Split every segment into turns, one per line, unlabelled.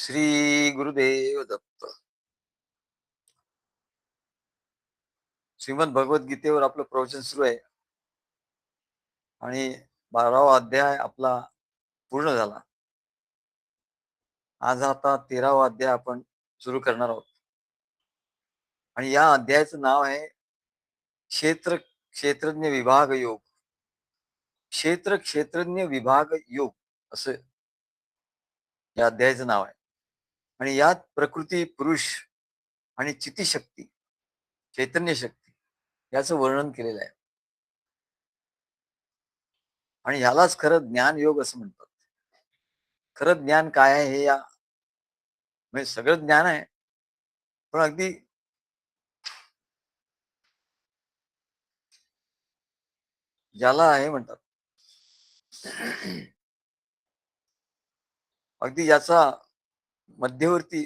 श्री गुरुदेव दत्त. श्रीमद भगवद्गीतेवर आपलं प्रवचन सुरू आहे आणि 12वा अध्याय आपला पूर्ण झाला. आज आता 13वा अध्याय आपण सुरू करणार आहोत आणि या अध्यायाचं नाव आहे क्षेत्रज्ञ विभाग योग. क्षेत्रज्ञ विभाग योग असं या अध्यायाचं नाव आहे. आणि यात प्रकृती, पुरुष आणि चितिशक्ती, चैतन्य शक्ती याचं वर्णन केलेलं आहे. आणि यालाच खरं ज्ञान योग असं म्हणतात. खरं ज्ञान काय आहे हे या म्हणजे सगळं ज्ञान आहे, पण अगदी ज्याला आहे म्हणतात, अगदी याचा मध्यवर्ती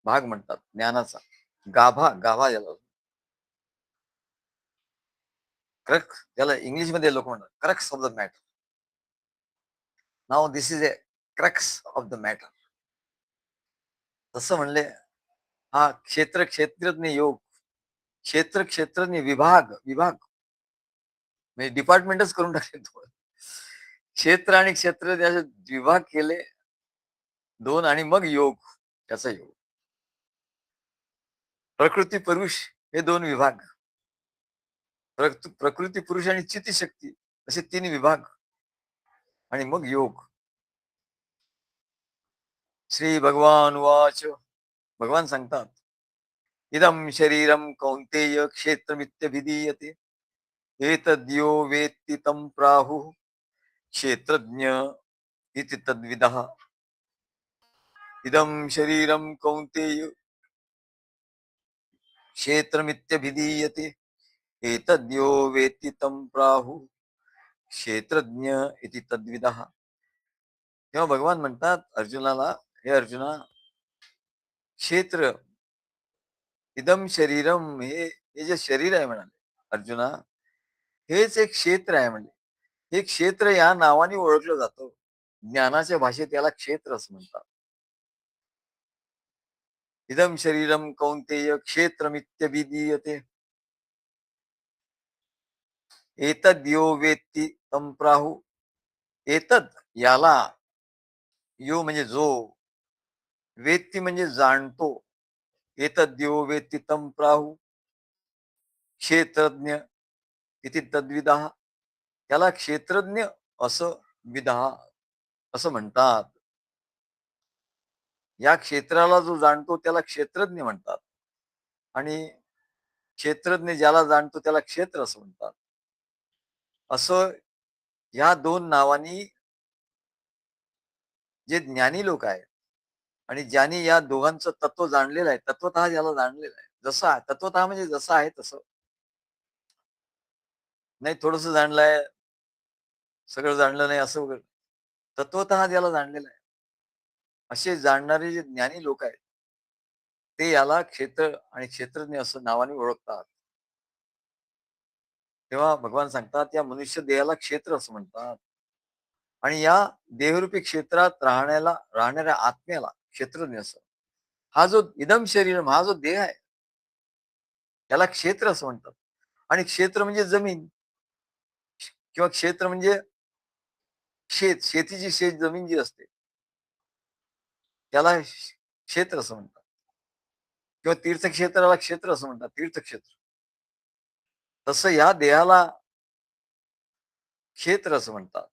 भाग म्हणतात ज्ञानाचा, गाभा गाभा ज्याला, क्रक्स ज्याला इंग्लिशमध्ये लोक म्हणतात crux of the matter. Now this is a crux of the matter. तसं म्हणले हा क्षेत्रज्ञ योग, क्षेत्रज्ञ विभाग विभाग म्हणजे डिपार्टमेंटच करून टाकले. क्षेत्र आणि क्षेत्र त्याचे विभाग केले दोन आणि मग योग, त्याचा योग. प्रकृती पुरुष हे दोन विभाग, प्रकृती पुरुष आणि चितिशक्ती असे तीन विभाग आणि मग योग. श्री भगवान वाच. भगवान सांगतात, इदम शरीरम कौंतेय क्षेत्रमित्यभिधीयते एतद्यो वेत्ति तं प्राहुः क्षेत्रज्ञ इति तद्विदः. इदम शरीरम कौंतेय क्षेत्रमित्यभिधीयते एतद्यो वेत्ति तं प्राहुः क्षेत्रज्ञ इति तद्विदः. तेव्हा भगवान म्हणतात अर्जुनाला, हे अर्जुना, क्षेत्र, इदम शरीरम, हे जे शरीर आहे म्हणाले अर्जुना, हेच एक क्षेत्र आहे. म्हणजे हे क्षेत्र या नावाने ओळखलं जातं. ज्ञानाच्या भाषेत याला क्षेत्र असं म्हणतात. इदम शरीरम कौंतेय क्षेत्रमित्यभिधीयते एतद् यो वेत्ति तं प्राहु. एतद याला, यो म्हणजे जो, वेत्ती म्हणजे जाणतो, एतद् यो वेत्ति तं प्राहु क्षेत्रज्ञ इति तद्विदः. त्याला क्षेत्रज्ञ असं विदा असं म्हणतात. या क्षेत्राला जो जाणतो त्याला क्षेत्रज्ञ म्हणतात आणि क्षेत्रज्ञ ज्याला जाणतो त्याला क्षेत्र असं म्हणतात. असं या दोन नावानी जे ज्ञानी लोक आहेत आणि ज्यांनी या दोघांचं तत्व जाणलेलं आहे, तत्वतः ज्याला जाणलेलं आहे, जसं आहे तत्वतः म्हणजे जसं आहे तसं नाही, थोडस जाणलंय सगळं जाणलं नाही असं वगैरे, तत्वतः ज्याला जाणलेलं आहे असे जाणणारे जे ज्ञानी लोक आहेत ते याला क्षेत्र आणि क्षेत्रज्ञ असं नावाने ओळखतात. तेव्हा भगवान सांगतात या मनुष्य देहाला क्षेत्र असं म्हणतात आणि या देहरूपी क्षेत्रात राहणाऱ्या आत्म्याला क्षेत्रज्ञ असं. हा जो इदम शरीरम, हा जो देह आहे त्याला क्षेत्र असं म्हणतात. आणि क्षेत्र म्हणजे जमीन किंवा क्षेत्र म्हणजे शेतीची शेत जमीन जी असते त्याला क्षेत्र असं म्हणतात. किंवा तीर्थक्षेत्राला क्षेत्र असं म्हणतात, तीर्थक्षेत्र. तसं या देहाला क्षेत्र असं म्हणतात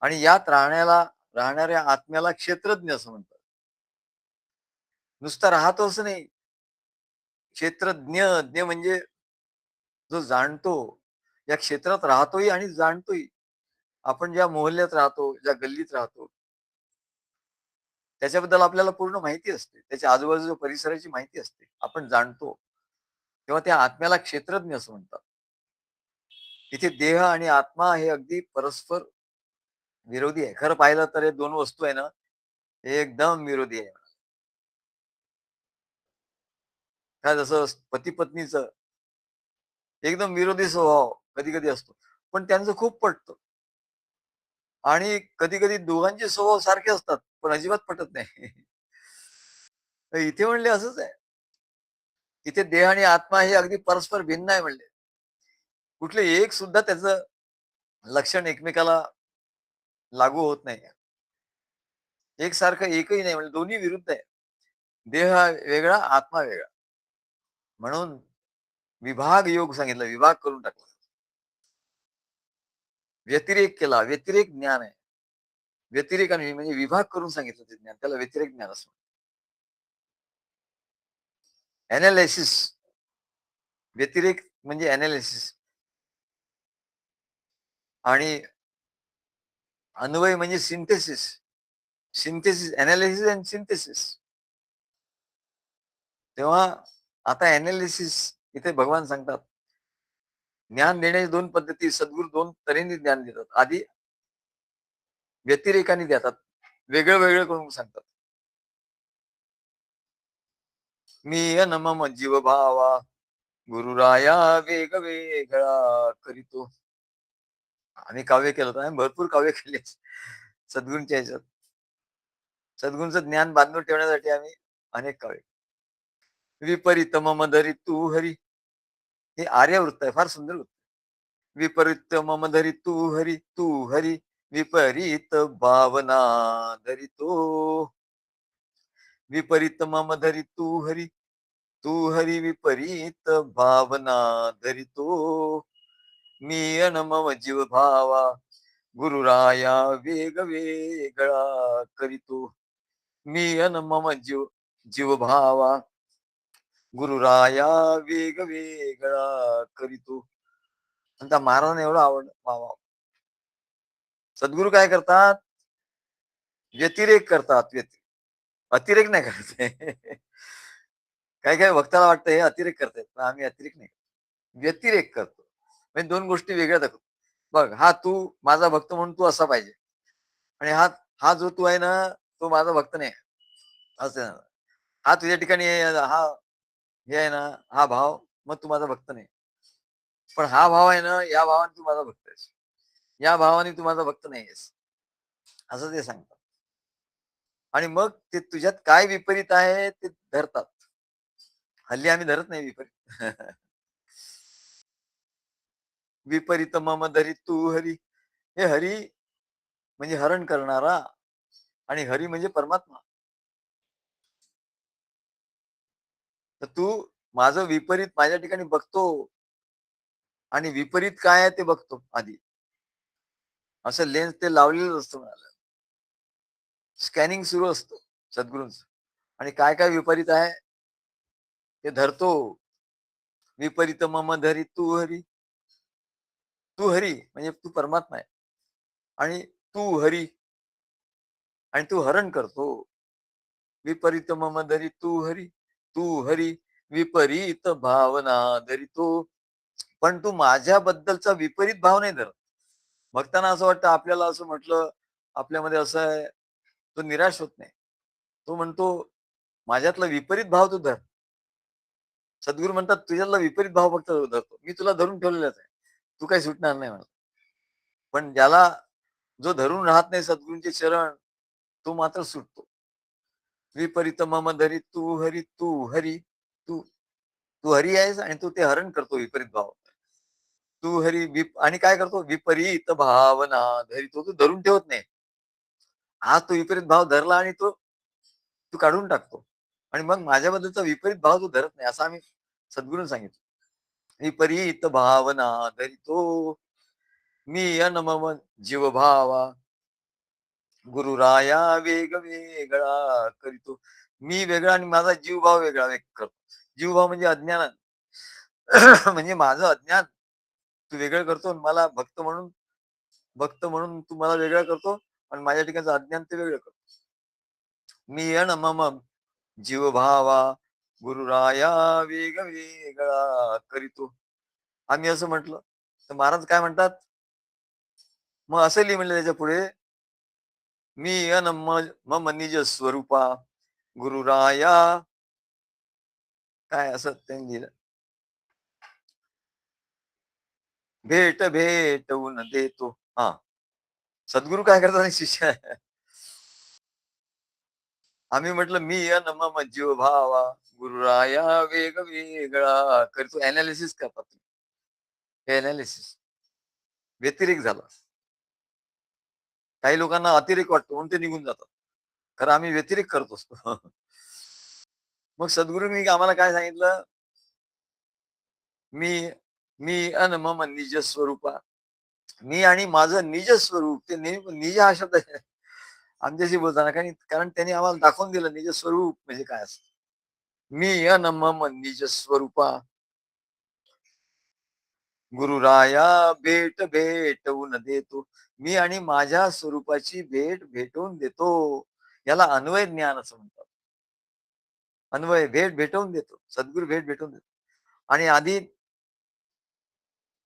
आणि यात राहणाऱ्या आत्म्याला क्षेत्रज्ञ असं म्हणतात. नुसता राहतो असं नाही, क्षेत्रज्ञ, ज्ञ म्हणजे जो जाणतो, या क्षेत्रात राहतोही आणि जाणतोही. आपण ज्या मोहल्ल्यात राहतो, ज्या गल्लीत राहतो त्याच्याबद्दल आपल्याला पूर्ण माहिती असते, त्याच्या आजूबाजूच्या परिसराची माहिती असते, आपण जाणतो. तेव्हा त्या आत्म्याला क्षेत्रज्ञ असं म्हणतात. इथे देह आणि आत्मा हे अगदी परस्पर विरोधी आहे. खरं पाहिलं तर हे दोन वस्तू आहे ना, हे एकदम विरोधी आहे. काय जसं पती पत्नीचं एकदम विरोधी स्वभाव कधी कधी असतो, पण त्यांचं खूप पटतं. आणि कधी कधी दोघांचे स्वभाव सारखे असतात पण अजिबात पटत नाही. इथे म्हणले असंच आहे. इथे देह आणि आत्मा हे अगदी परस्पर भिन्न आहे म्हणले. कुठले एक सुद्धा त्याचं लक्षण एकमेकाला लागू होत नाही. एकसारखं एकही नाही म्हणजे दोन्ही विरुद्ध आहे. देह हा वेगळा, आत्मा वेगळा. म्हणून विभाग योग सांगितला, विभाग करून टाकला. व्यतिरेक केला, व्यतिरेक ज्ञान आहे. व्यतिरेकाने म्हणजे विभाग करून सांगितलं ते ज्ञान, त्याला व्यतिरेक ज्ञान असं. अनालिसिस, व्यतिरेक म्हणजे अनालिसिस आणि अन्वय म्हणजे synthesis. Synthesis, analysis and synthesis. तेव्हा आता अनालिसिस इथे भगवान सांगतात, ज्ञान देण्याच्या दोन पद्धती, सद्गुरू दोन तऱ्हेने ज्ञान देतात. आधी व्यतिरेकाने देतात, वेगळं वेगळं करून सांगतात. मी अन मम जीव भावा गुरुराया वेग वेगळा करीतो. आम्ही काव्य केलं होतं, आम्ही भरपूर काव्य केले सद्गुरूंच्या ह्याच्यात. सद्गुरूंचं ज्ञान बांधून ठेवण्यासाठी आम्ही अनेक काव्य. विपरीत मम धरी तू हरी, हे आर्यवृत्त आहे, फार सुंदर वृत्त. विपरीत मम धरी तू हरी विपरीत भावना धरितो. विपरीत मम धरी तू हरी विपरीत भावना धरितो. मी अन मम जीव भावा गुरुराया वेग वेगळा करीतो. मी अन मम जीव भावा गुरुराया वेग वेगळा करीतो. आणि त्या महाराजांना एवढं आवडलं. वा वा. सद्गुरू काय करतात? व्यतिरेक करतात. अतिरेक नाही करत. काही काही भक्ताला वाटतं हे अतिरेक करतायत, पण आम्ही अतिरेक नाही, व्यतिरेक करतो. म्हणजे दोन गोष्टी वेगळ्या दाखवतो. बघ, हा तू माझा भक्त म्हणून तू असा पाहिजे, आणि हा हा जो तू आहे ना, तो माझा भक्त नाही असं. हा तुझ्या ठिकाणी हा हे आहे ना, हा भाव, मग तू माझा भक्त नाही. पण हा भाव आहे ना, या भावाने तू माझा भक्त आहेस, या भावाने तू माझा भक्त नाही आहेस, असं ते सांगतात. आणि मग ते तुझ्यात काय विपरीत आहे ते धरतात. हल्ली आम्ही धरत नाही विपरीत. विपरीत मम धरी तू हरी. हे हरी म्हणजे हरण करणारा, आणि हरी म्हणजे परमात्मा. तर तू माझं विपरीत माझ्या ठिकाणी बघतो, आणि विपरीत काय आहे ते बघतो आधी. असं लेन्स ते लावलेलं असतं म्हणाला. स्कॅनिंग सुरू असतं सद्गुरूंच. आणि काय काय विपरीत आहे ते धरतो. विपरीत मम धरी तू हरी म्हणजे तू परमात्मा आहे, आणि तू हरी, आणि तू हरण करतो. विपरीत मम धरी तू हरी विपरीत भावना धरितो. पण तू माझ्याबद्दलचा विपरीत भाव नाही धरत. भक्तांना असं वाटतं, आपल्याला असं म्हटलं, आपल्यामध्ये असं आहे, तो निराश होत नाही. तो म्हणतो, माझ्यातला विपरीत भाव तू धर. सद्गुरू म्हणतात, तुझ्यातला विपरीत भाव फक्त धरतो, मी तुला धरून ठेवलेलाच आहे, तू काही सुटणार नाही म्हणत. पण ज्याला जो धरून राहत नाही सद्गुरूंचे चरण, तो मात्र सुटतो. विपरीत मम धरी तू तू हरी आहेस, आणि तू ते हरण करतो विपरीत भाव. तू हरी आणि काय करतो, विपरीत भावना धरितो. तू धरून ठेवत नाही. आज तो विपरीत भाव धरला, आणि तो तू काढून टाकतो. आणि मग माझ्याबद्दलचा विपरीत भाव तू धरत नाही, असं आम्ही सद्गुरूंनी सांगितलं. विपरीत भावना धरितो. मी अन मम जीव भावा गुरुराया वेग वेगळा करीतो. मी वेगळा आणि माझा जीवभाव वेगळा व्यक्त करतो. जीवभाव म्हणजे अज्ञान. म्हणजे माझं अज्ञान तू वेगळं करतो, आणि मला भक्त म्हणून तू मला वेगळं करतो, आणि माझ्या ठिकाणचं अज्ञान ते वेगळं करतो. मी अन मम जीव भावा गुरुराया वेग वेगळा करीतो. आम्ही असं म्हटलं तर महाराज काय म्हणतात, मग असं लिहि म्हणलं त्याच्या पुढे, मी अन मम निज स्वरूपा गुरुराया, काय असं त्यांनी लिहिलं, भेट भेटवून देतो. हा, सद्गुरू काय करतात आणि शिष्य आम्ही म्हटलं मी अन मम जीव भावा गुरुराया वेग वेगळा करतो. अनालिसिस करतात हे अनालिसिस व्यतिरेक झाला. काही लोकांना अतिरेक वाटतो म्हणून ते निघून जातात. खरं आम्ही व्यतिरेक करत असतो. मग सद्गुरूंनी आम्हाला काय सांगितलं, मी मी अन मम निज स्वरूपा, मी आणि माझं निज स्वरूप. ते निज हा शब्द आहे आमच्याशी बोलताना, कारण त्यांनी आम्हाला दाखवून दिलं निज स्वरूप म्हणजे काय असतं. मी अन मम निज स्वरूपा गुरुराया भेट भेटवून देतो. मी आणि माझ्या स्वरूपाची भेट भेटवून देतो. याला अन्वय ज्ञान असं म्हणतात. अन्वय भेट भेटवून देतो. सद्गुरू भेट भेटवून देतो. आणि आधी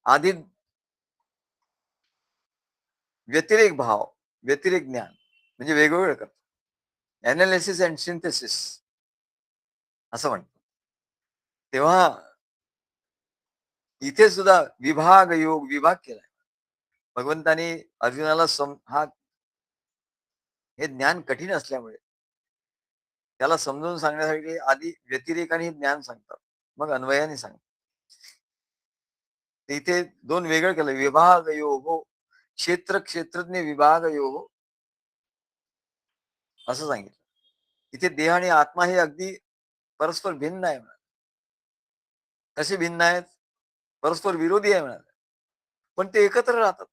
आधी व्यतिरेक भाव, व्यतिरेक ज्ञान म्हणजे वेगवेगळं करतो. अनालिसिस अँड सिंथेसिस असं म्हणतात. तेव्हा इथे सुद्धा विभाग योग विभाग केलाय भगवंतानी अर्जुनाला. हे ज्ञान कठीण असल्यामुळे त्याला समजून सांगण्यासाठी आधी व्यतिरेकाने ज्ञान सांगतात, मग अन्वयाने सांगतात. इथे दोन वेगळं केलं. विभाग योग क्षेत्र क्षेत्रज्ञ विभाग योग असं सांगितलं. इथे देह आणि आत्मा हे अगदी परस्पर भिन्न आहे. कसे भिन्न आहेत? परस्पर विरोधी आहे म्हणाले, पण ते एकत्र राहतात.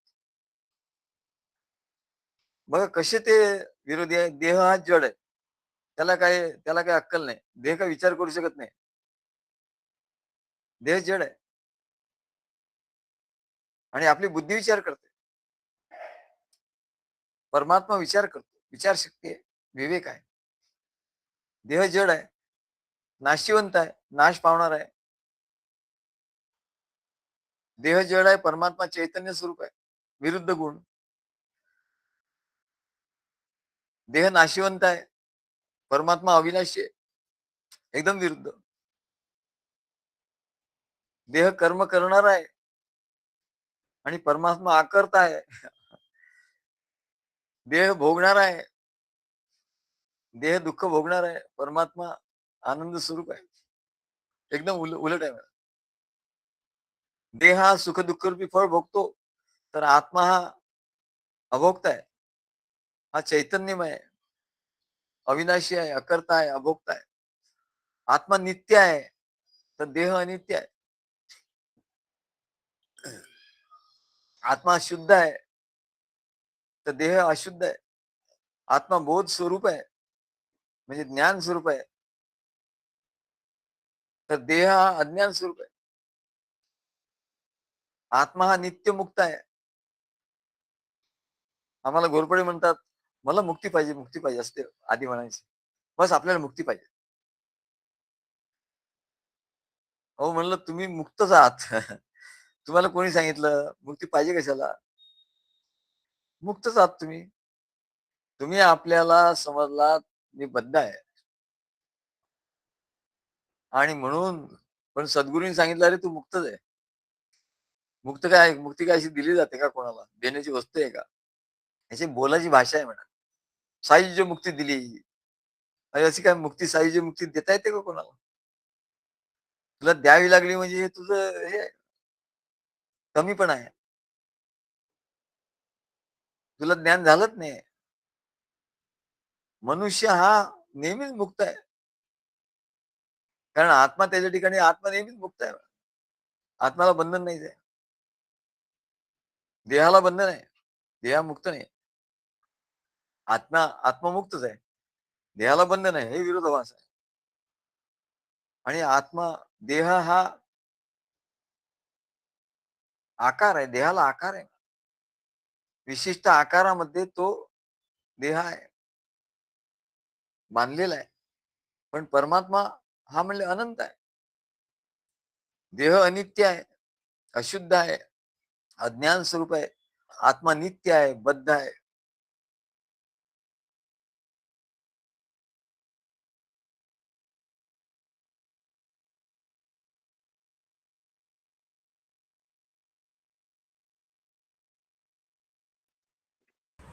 बघा कसे ते विरोधी आहे. देह हा जड आहे, त्याला काय अक्कल नाही. देह का विचार करू शकत नाही. देह जड आहे आणि आपली बुद्धी विचार करते. परमात्मा विचार करतो, विचार शक्ती आहे, विवेक आहे. देह जड आहे, नाशिवंत आहे, नाश पावणार आहे. देह जड आहे, परमात्मा चैतन्य स्वरूप आहे, विरुद्ध गुण. देह नाशिवंत आहे, परमात्मा अविनाशी आहे, एकदम विरुद्ध. देह कर्म करणार आहे आणि परमात्मा आकर्ता आहे. देह भोगणार आहे, देह दुःख भोगणार आहे, परमात्मा आनंद स्वरूप आहे. एकदम उलट आहे. देह हा सुख दुःख रूपी फळ भोगतो, तर आत्मा हा अभोक्ता आहे. हा चैतन्यमय आहे, अविनाशी आहे, अकर्ता आहे, अभोक्ता आहे. आत्मा नित्य आहे, तर देह अनित्य आहे. आत्मा शुद्ध आहे, तर देह अशुद्ध आहे. आत्मा बोध स्वरूप आहे, म्हणजे ज्ञान स्वरूप आहे, तर देह हा अज्ञान स्वरूप आहे. आत्मा हा नित्य मुक्त आहे. आम्हाला घोरपडे म्हणतात, मला मुक्ती पाहिजे, मुक्ती पाहिजे असते आधी म्हणायचे. बस आपल्याला मुक्ती पाहिजे. अहो म्हणलं तुम्ही मुक्तच आहात. तुम्हाला कोणी सांगितलं मुक्ती पाहिजे कशाला? मुक्तच आहात तुम्ही. तुम्ही आपल्याला समजलात मी बद्ध आहे आणि म्हणून, पण सद्गुरूंनी सांगितलं अरे तू मुक्तच आहे. मुक्ती काय अशी दिली जाते का कोणाला? देण्याची वस्तू आहे का? याची बोलाची भाषा आहे म्हणा. सायुज्य मुक्ती दिली. अरे अशी काय मुक्ती, सायुज्य मुक्ती देता येते का कोणाला? तुला द्यावी लागली म्हणजे हे तुझं हे कमी पण आहे. तुला ज्ञान झालंच नाही. मनुष्य हा नेहमीच मुक्त आहे. कारण आत्मा त्याच्या ठिकाणी आत्मा नेहमीच मुक्त आहे. आत्माला बंधन नाहीच आहे. देहाला बंधन आहे, देहा मुक्त नाही. आत्ममुक्तच आहे, देहाला बंधन आहे, हे विरोधाभास आहे. आणि देह हा आकार आहे, देहाला आकार आहे. विशिष्ट आकारामध्ये तो देह आहे, बांधलेला आहे. पण परमात्मा हा म्हणले अनंत आहे. देह अनित्य आहे, अशुद्ध आहे, अज्ञान स्वरूप आहे. आत्मा नित्य आहे, बद्ध आहे.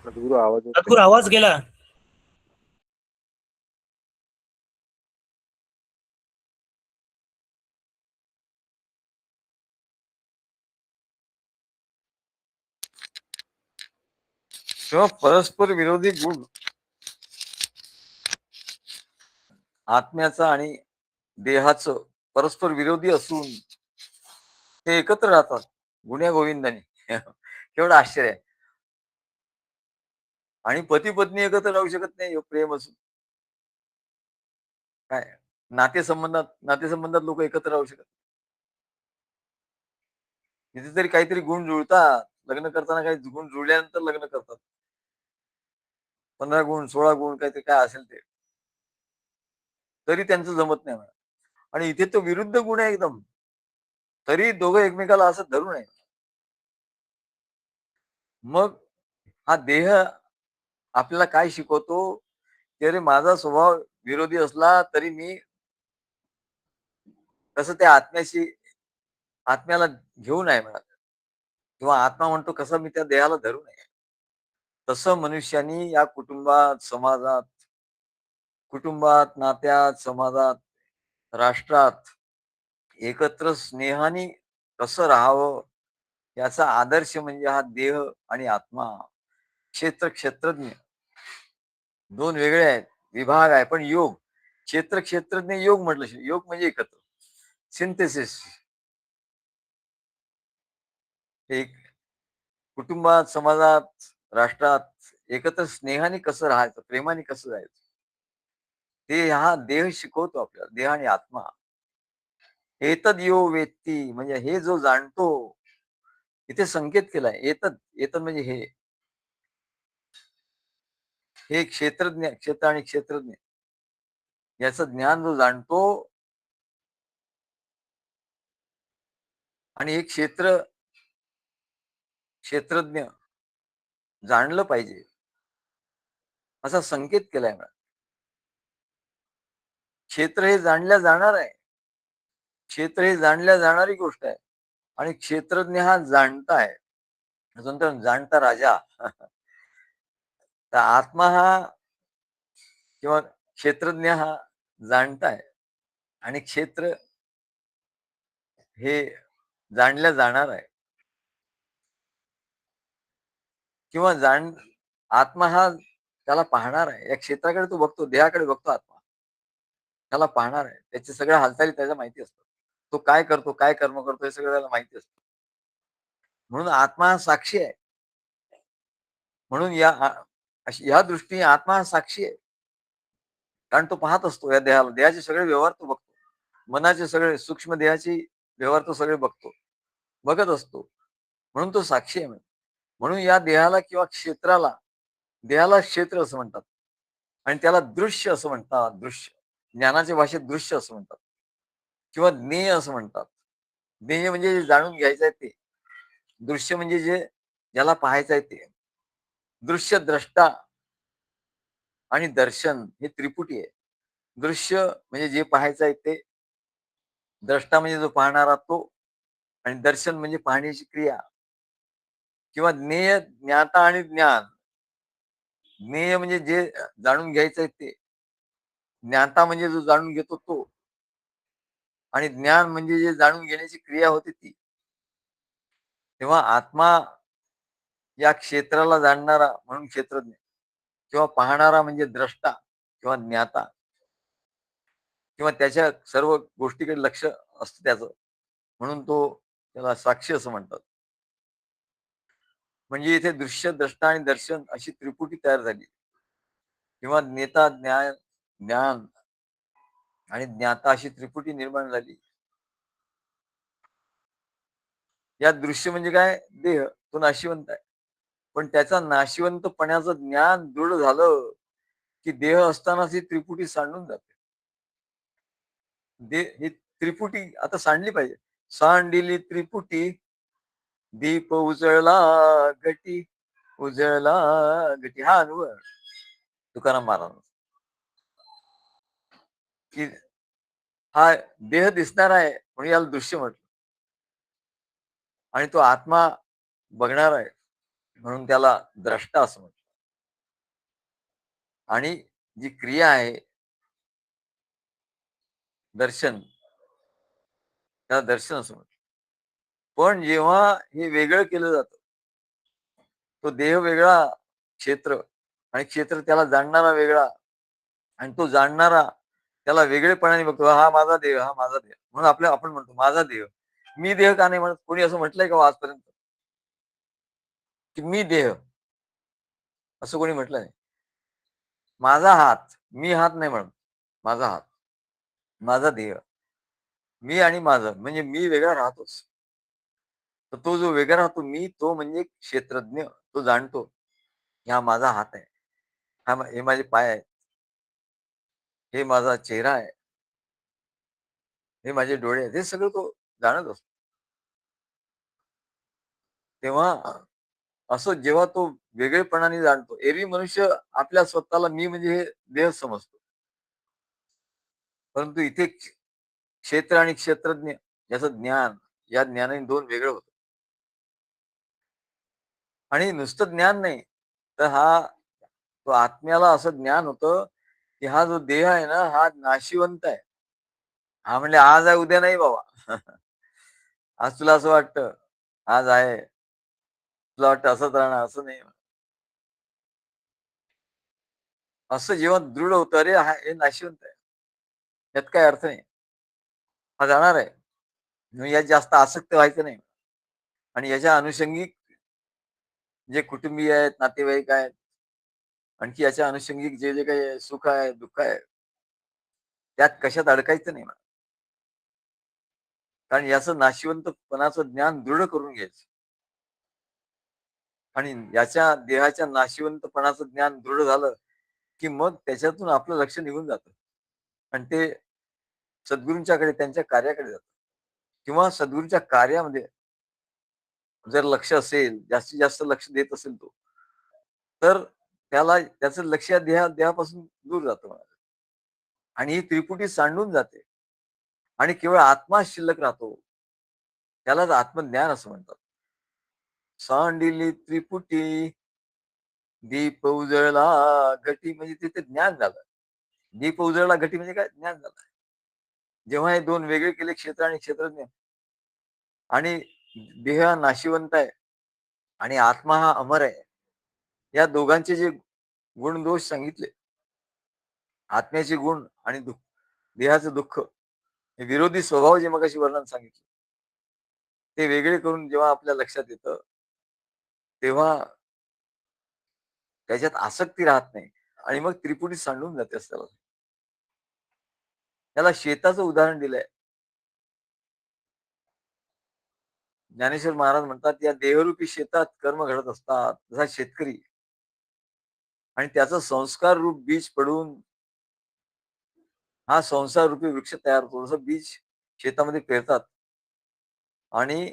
सद्गुरू आवाज येत
सद्गुरू आवाज गेला.
तेव्हा परस्पर विरोधी गुण आत्म्याचं आणि देहाचं परस्पर विरोधी असून ते एकत्र राहतात गुण्या गोविंदाने. केवढं आश्चर्य आहे. आणि पती पत्नी एकत्र राहू शकत नाही हो, प्रेम असून. काय नातेसंबंधात लोक एकत्र राहू शकत. तिथे तरी काहीतरी गुण जुळतात. लग्न करताना काही गुण जुळल्यानंतर लग्न करतात. 15 गुण, 16 गुण काहीतरी काय असेल ते. तरी त्यांचं जमत नाही म्हणा. आणि इथे तो विरुद्ध गुण आहे एकदम. तरी दोघं एकमेकाला असं धरून आहे. मग हा देह आपल्याला काय शिकवतो, की अरे माझा स्वभाव विरोधी असला तरी मी कसं त्या आत्म्याला घेऊन आहे म्हणा, किंवा आत्मा म्हणतो कसं मी त्या देहाला धरून आहे. तसं मनुष्यानी या कुटुंबात, नात्यात, समाजात, राष्ट्रात एकत्र स्नेहाने कसं राहावं याचा आदर्श म्हणजे हा देह आणि आत्मा. क्षेत्रज्ञ दोन वेगळे आहेत, विभाग आहे. पण योग, क्षेत्रज्ञ योग म्हटलं. योग म्हणजे एकत्र, सिंथेसिस. एक कुटुंबात, समाजात, राष्ट्रात एकत्र स्नेहाने कसं राहायचं, प्रेमाने कसं राहायचं, ते हा देह शिकवतो आपल्याला, देह आणि आत्मा. एतद यो वेत्ती म्हणजे हे जो जाणतो. इथे संकेत केलाय एतद. एतद म्हणजे हे क्षेत्र आणि क्षेत्रज्ञ याचं ज्ञान जो जाणतो. आणि हे क्षेत्रज्ञ जाणलं पाहिजे असा संकेत केलाय मला. क्षेत्र हे जाणल्या जाणार आहे. क्षेत्र हे जाणल्या जाणारी गोष्ट आहे. आणि क्षेत्रज्ञ हा जाणता आहे. अजून तर जाणता राजा. तर आत्मा हा किंवा क्षेत्रज्ञ हा जाणता आहे. आणि क्षेत्र हे जाणल्या जाणार आहे. किंवा आत्मा हा त्याला पाहणार आहे. या क्षेत्राकडे तो बघतो, देहाकडे बघतो आत्मा. त्याला पाहणार आहे. त्याची सगळ्या हालचाली त्याला माहिती असतात. तो काय करतो, काय कर्म करतो हे सगळं त्याला माहिती असतं. म्हणून आत्मा हा साक्षी आहे. म्हणून या दृष्टीने आत्मा हा साक्षी आहे. कारण तो पाहत असतो या देहाला. देहाचे सगळे व्यवहार तो बघतो. मनाचे सगळे सूक्ष्म देहाचे व्यवहार तो सगळे बघतो. बघत असतो. म्हणून तो साक्षी आहे. म्हणून या देहाला किंवा देहाला क्षेत्र असं म्हणतात. आणि त्याला दृश्य असं म्हणतात. दृश्य. ज्ञानाच्या भाषेत दृश्य असं म्हणतात. किंवा ज्ञेय असं म्हणतात. ज्ञेय म्हणजे जे जाणून घ्यायचं आहे ते. दृश्य म्हणजे ज्याला पाहायचं आहे ते. दृश्य, द्रष्टा आणि दर्शन हे त्रिपुटी आहे. दृश्य म्हणजे जे पाहायचं आहे ते. द्रष्टा म्हणजे जो पाहणारा तो. आणि दर्शन म्हणजे पाहण्याची क्रिया. किंवा ज्ञेय, ज्ञाता आणि ज्ञान. ज्ञेय म्हणजे जे जाणून घ्यायचं आहे ते. ज्ञाता म्हणजे जो जाणून घेतो तो. आणि ज्ञान म्हणजे जे जाणून घेण्याची क्रिया होती ती. तेव्हा आत्मा या क्षेत्राला जाणणारा म्हणून क्षेत्रज्ञ, किंवा पाहणारा म्हणजे द्रष्टा किंवा ज्ञाता, किंवा त्याच्या सर्व गोष्टीकडे लक्ष असतं त्याचं, म्हणून तो त्याला साक्षी असं म्हणतात. म्हणजे इथे दृश्य, द्रष्टा आणि दर्शन अशी त्रिपुटी तयार झाली. किंवा नेता, ज्ञान आणि ज्ञाता अशी त्रिपुटी निर्माण झाली. या दृश्य म्हणजे काय, देह तो नाशिवंत आहे. पण त्याचा नाशिवंतपणाचं ज्ञान दृढ झालं की देह असतानाच ही त्रिपुटी सांडून जाते. ही त्रिपुटी आता सांडली पाहिजे. सांडिली त्रिपुटी, दीप उजळला घटी, उजळला घटी. हा अनुभव तुकाराम महाराज की हा देह दिसणार आहे म्हणून याला दृश्य म्हटलं. आणि तो आत्मा बघणार आहे म्हणून त्याला द्रष्टा असं म्हटलं. आणि जी क्रिया आहे दर्शन, त्याला दर्शन असं म्हटलं. पण जेव्हा हे वेगळं केलं जातं, तो देह वेगळा क्षेत्र आणि क्षेत्र त्याला जाणणारा वेगळा आणि तो जाणणारा त्याला वेगळेपणाने बघतो. हा माझा देह, हा माझा देह. म्हणून आपण म्हणतो माझा देह. मी देह का नाही म्हणत? कोणी असं म्हटलंय का हो आजपर्यंत? की मी देह, असं कोणी म्हटलं नाही. माझा हात, मी हात नाही म्हणत. माझा हात, माझा देह. मी आणि माझं म्हणजे मी वेगळा राहतोच. तर तो जो वेगळा राहतो मी, तो म्हणजे क्षेत्रज्ञ. तो जाणतो, की हा माझा हात आहे. हे माझे पाय आहेत. हे माझा चेहरा आहे. हे माझे डोळे आहेत. हे सगळं तो जाणत असतो. तेव्हा असं जेव्हा तो वेगळेपणाने जाणतो. एरवी मनुष्य आपल्या स्वतःला मी म्हणजे हे देह समजतो. परंतु इथे क्षेत्र आणि क्षेत्रज्ञ याचं ज्ञान, या ज्ञानाने 2 वेगळं होतं. आणि नुसतं ज्ञान नाही, तर तो आत्म्याला असं ज्ञान होतं, की हा जो देह आहे ना, हा नाशिवंत आहे. हा म्हणले आज आहे उद्या नाही बाबा. आज तुला असं वाटतं, आज आहे. तुला वाटतं असंच राहणार, असं नाही. असं जेव्हा दृढ होतं, अरे हे नाशिवंत आहे. यात काही अर्थ नाही. हा जाणार आहे. म्हणून यात जास्त आसक्त व्हायचं नाही. आणि याच्या अनुषंगिक जे कुटुंबीय आहेत, नातेवाईक आहेत, आणखी याच्या अनुषंगिक जे काही सुख आहे, दुःख आहे, त्यात कशात अडकायचं नाही. कारण याचं नाशिवंतपणाचं ज्ञान दृढ करून घ्यायचं. आणि याच्या देहाच्या नाशिवंतपणाचं ज्ञान दृढ झालं, की मग त्याच्यातून आपलं लक्ष निघून जातं. आणि ते सद्गुरूंच्याकडे त्यांच्या कार्याकडे जातं. किंवा सद्गुरूंच्या कार्यामध्ये जर लक्ष असेल, जास्तीत जास्त लक्ष देत असेल तो, तर त्याला त्याचं लक्ष या देहापासून दूर जातं म्हणाले. आणि ही त्रिपुटी सांडून जाते आणि केवळ आत्मा शिल्लक राहतो. त्यालाच आत्मज्ञान असं म्हणतात. सांडिली त्रिपुटी दीप उजळला घटी म्हणजे तिथे ज्ञान झालं. दीप उजळला घटी म्हणजे काय? ज्ञान झालं. जेव्हा हे 2 वेगळे केले क्षेत्र आणि क्षेत्रज्ञ आणि देह हा नाशिवंत आहे आणि आत्मा हा अमर आहे. या दोघांचे जे गुण-दोष सांगितले, आत्म्याचे गुण आणि देहाचं दुःख, हे विरोधी स्वभाव जे मगाशी वर्णन सांगितलं, ते वेगळे करून जेव्हा आपल्या लक्षात येतं, तेव्हा त्याच्यात आसक्ती राहत नाही आणि मग त्रिपुटी सांडून जाते असं त्याला. त्याला शेताचं उदाहरण दिलंय. ज्ञानेश्वर महाराज म्हणतात, "या देहरूपी शेतात कर्म घडत असतात." जसा शेतकरी आणि त्याचं संस्कार रूप बीज पडून हा संसार रूपी वृक्ष तयार होतो. जसं बीज शेतामध्ये पेरतात आणि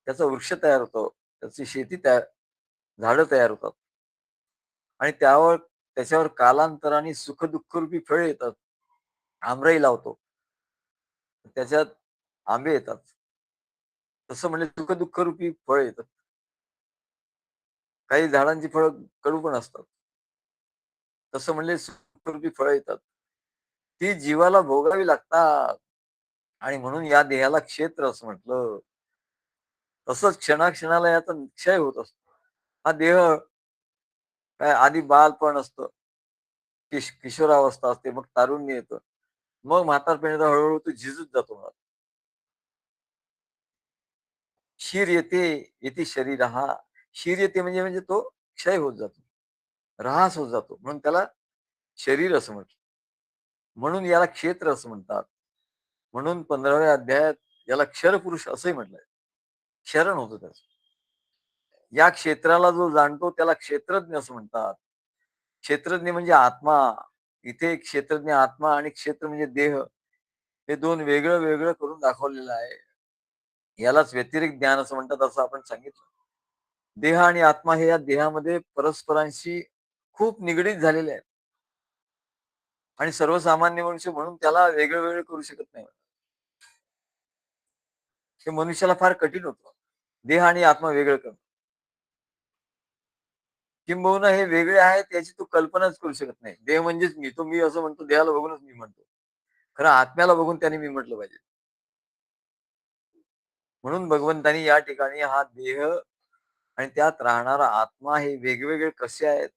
त्याचा वृक्ष तयार होतो. त्याची शेती तयार झाडं तयार होतात आणि त्याच्यावर कालांतराने सुख-दुःख रूपी फळे येतात. आमराई लावतो. त्याच्यात आंबे येतात. तसं म्हणजे सुख-दुःख रूपी फळ येतात. काही झाडांची फळं कडू पण असतात. तसं म्हणले सुखरूपी फळं येतात. ती जीवाला भोगावी लागतात आणि म्हणून या देहाला क्षेत्र असं म्हटलं. तसंच क्षणाक्षणाला याचा क्षय होत असतो. हा देह काय आधी बालपण असतं, किशोरावस्था असते, मग तारुण्य येतं. मग म्हातारपणी हळू तो झिजत जातो. शीर येते, येते शरीरहा. शीर येते म्हणजे म्हणजे तो क्षय होत जातो. ऱ्हास होत जातो. म्हणून त्याला शरीर असं म्हटलं. म्हणून याला क्षेत्र असं म्हणतात. म्हणून 15व्या अध्यायात याला क्षरपुरुष असंही म्हटलंय. क्षरण होतं त्याचं. या क्षेत्राला जो जाणतो त्याला क्षेत्रज्ञ असं म्हणतात. क्षेत्रज्ञ म्हणजे आत्मा. इथे क्षेत्रज्ञ आत्मा आणि क्षेत्र म्हणजे देह. हे 2 वेगळं-वेगळं करून दाखवलेलं आहे. यालाच व्यतिरिक्त ज्ञान असं म्हणतात असं आपण सांगितलं. देह आणि आत्मा हे या देहामध्ये परस्परांशी खूप निगडीत झालेले आहेत आणि सर्वसामान्य मनुष्य म्हणून त्याला वेगळं-वेगळं करू शकत नाही. हे मनुष्याला फार कठीण होतं. देह आणि आत्मा वेगळं करणं. किंबहुना हे वेगळे आहेत याची तू कल्पनाच करू शकत नाही. देह म्हणजेच मी. तो मी असं म्हणतो, देहाला बघूनच मी म्हणतो. खरं आत्म्याला बघून त्याने मी म्हटलं पाहिजे. म्हणून भगवंतांनी या ठिकाणी हा देह आणि त्यात राहणारा आत्मा हे वेगवेगळे कसे आहेत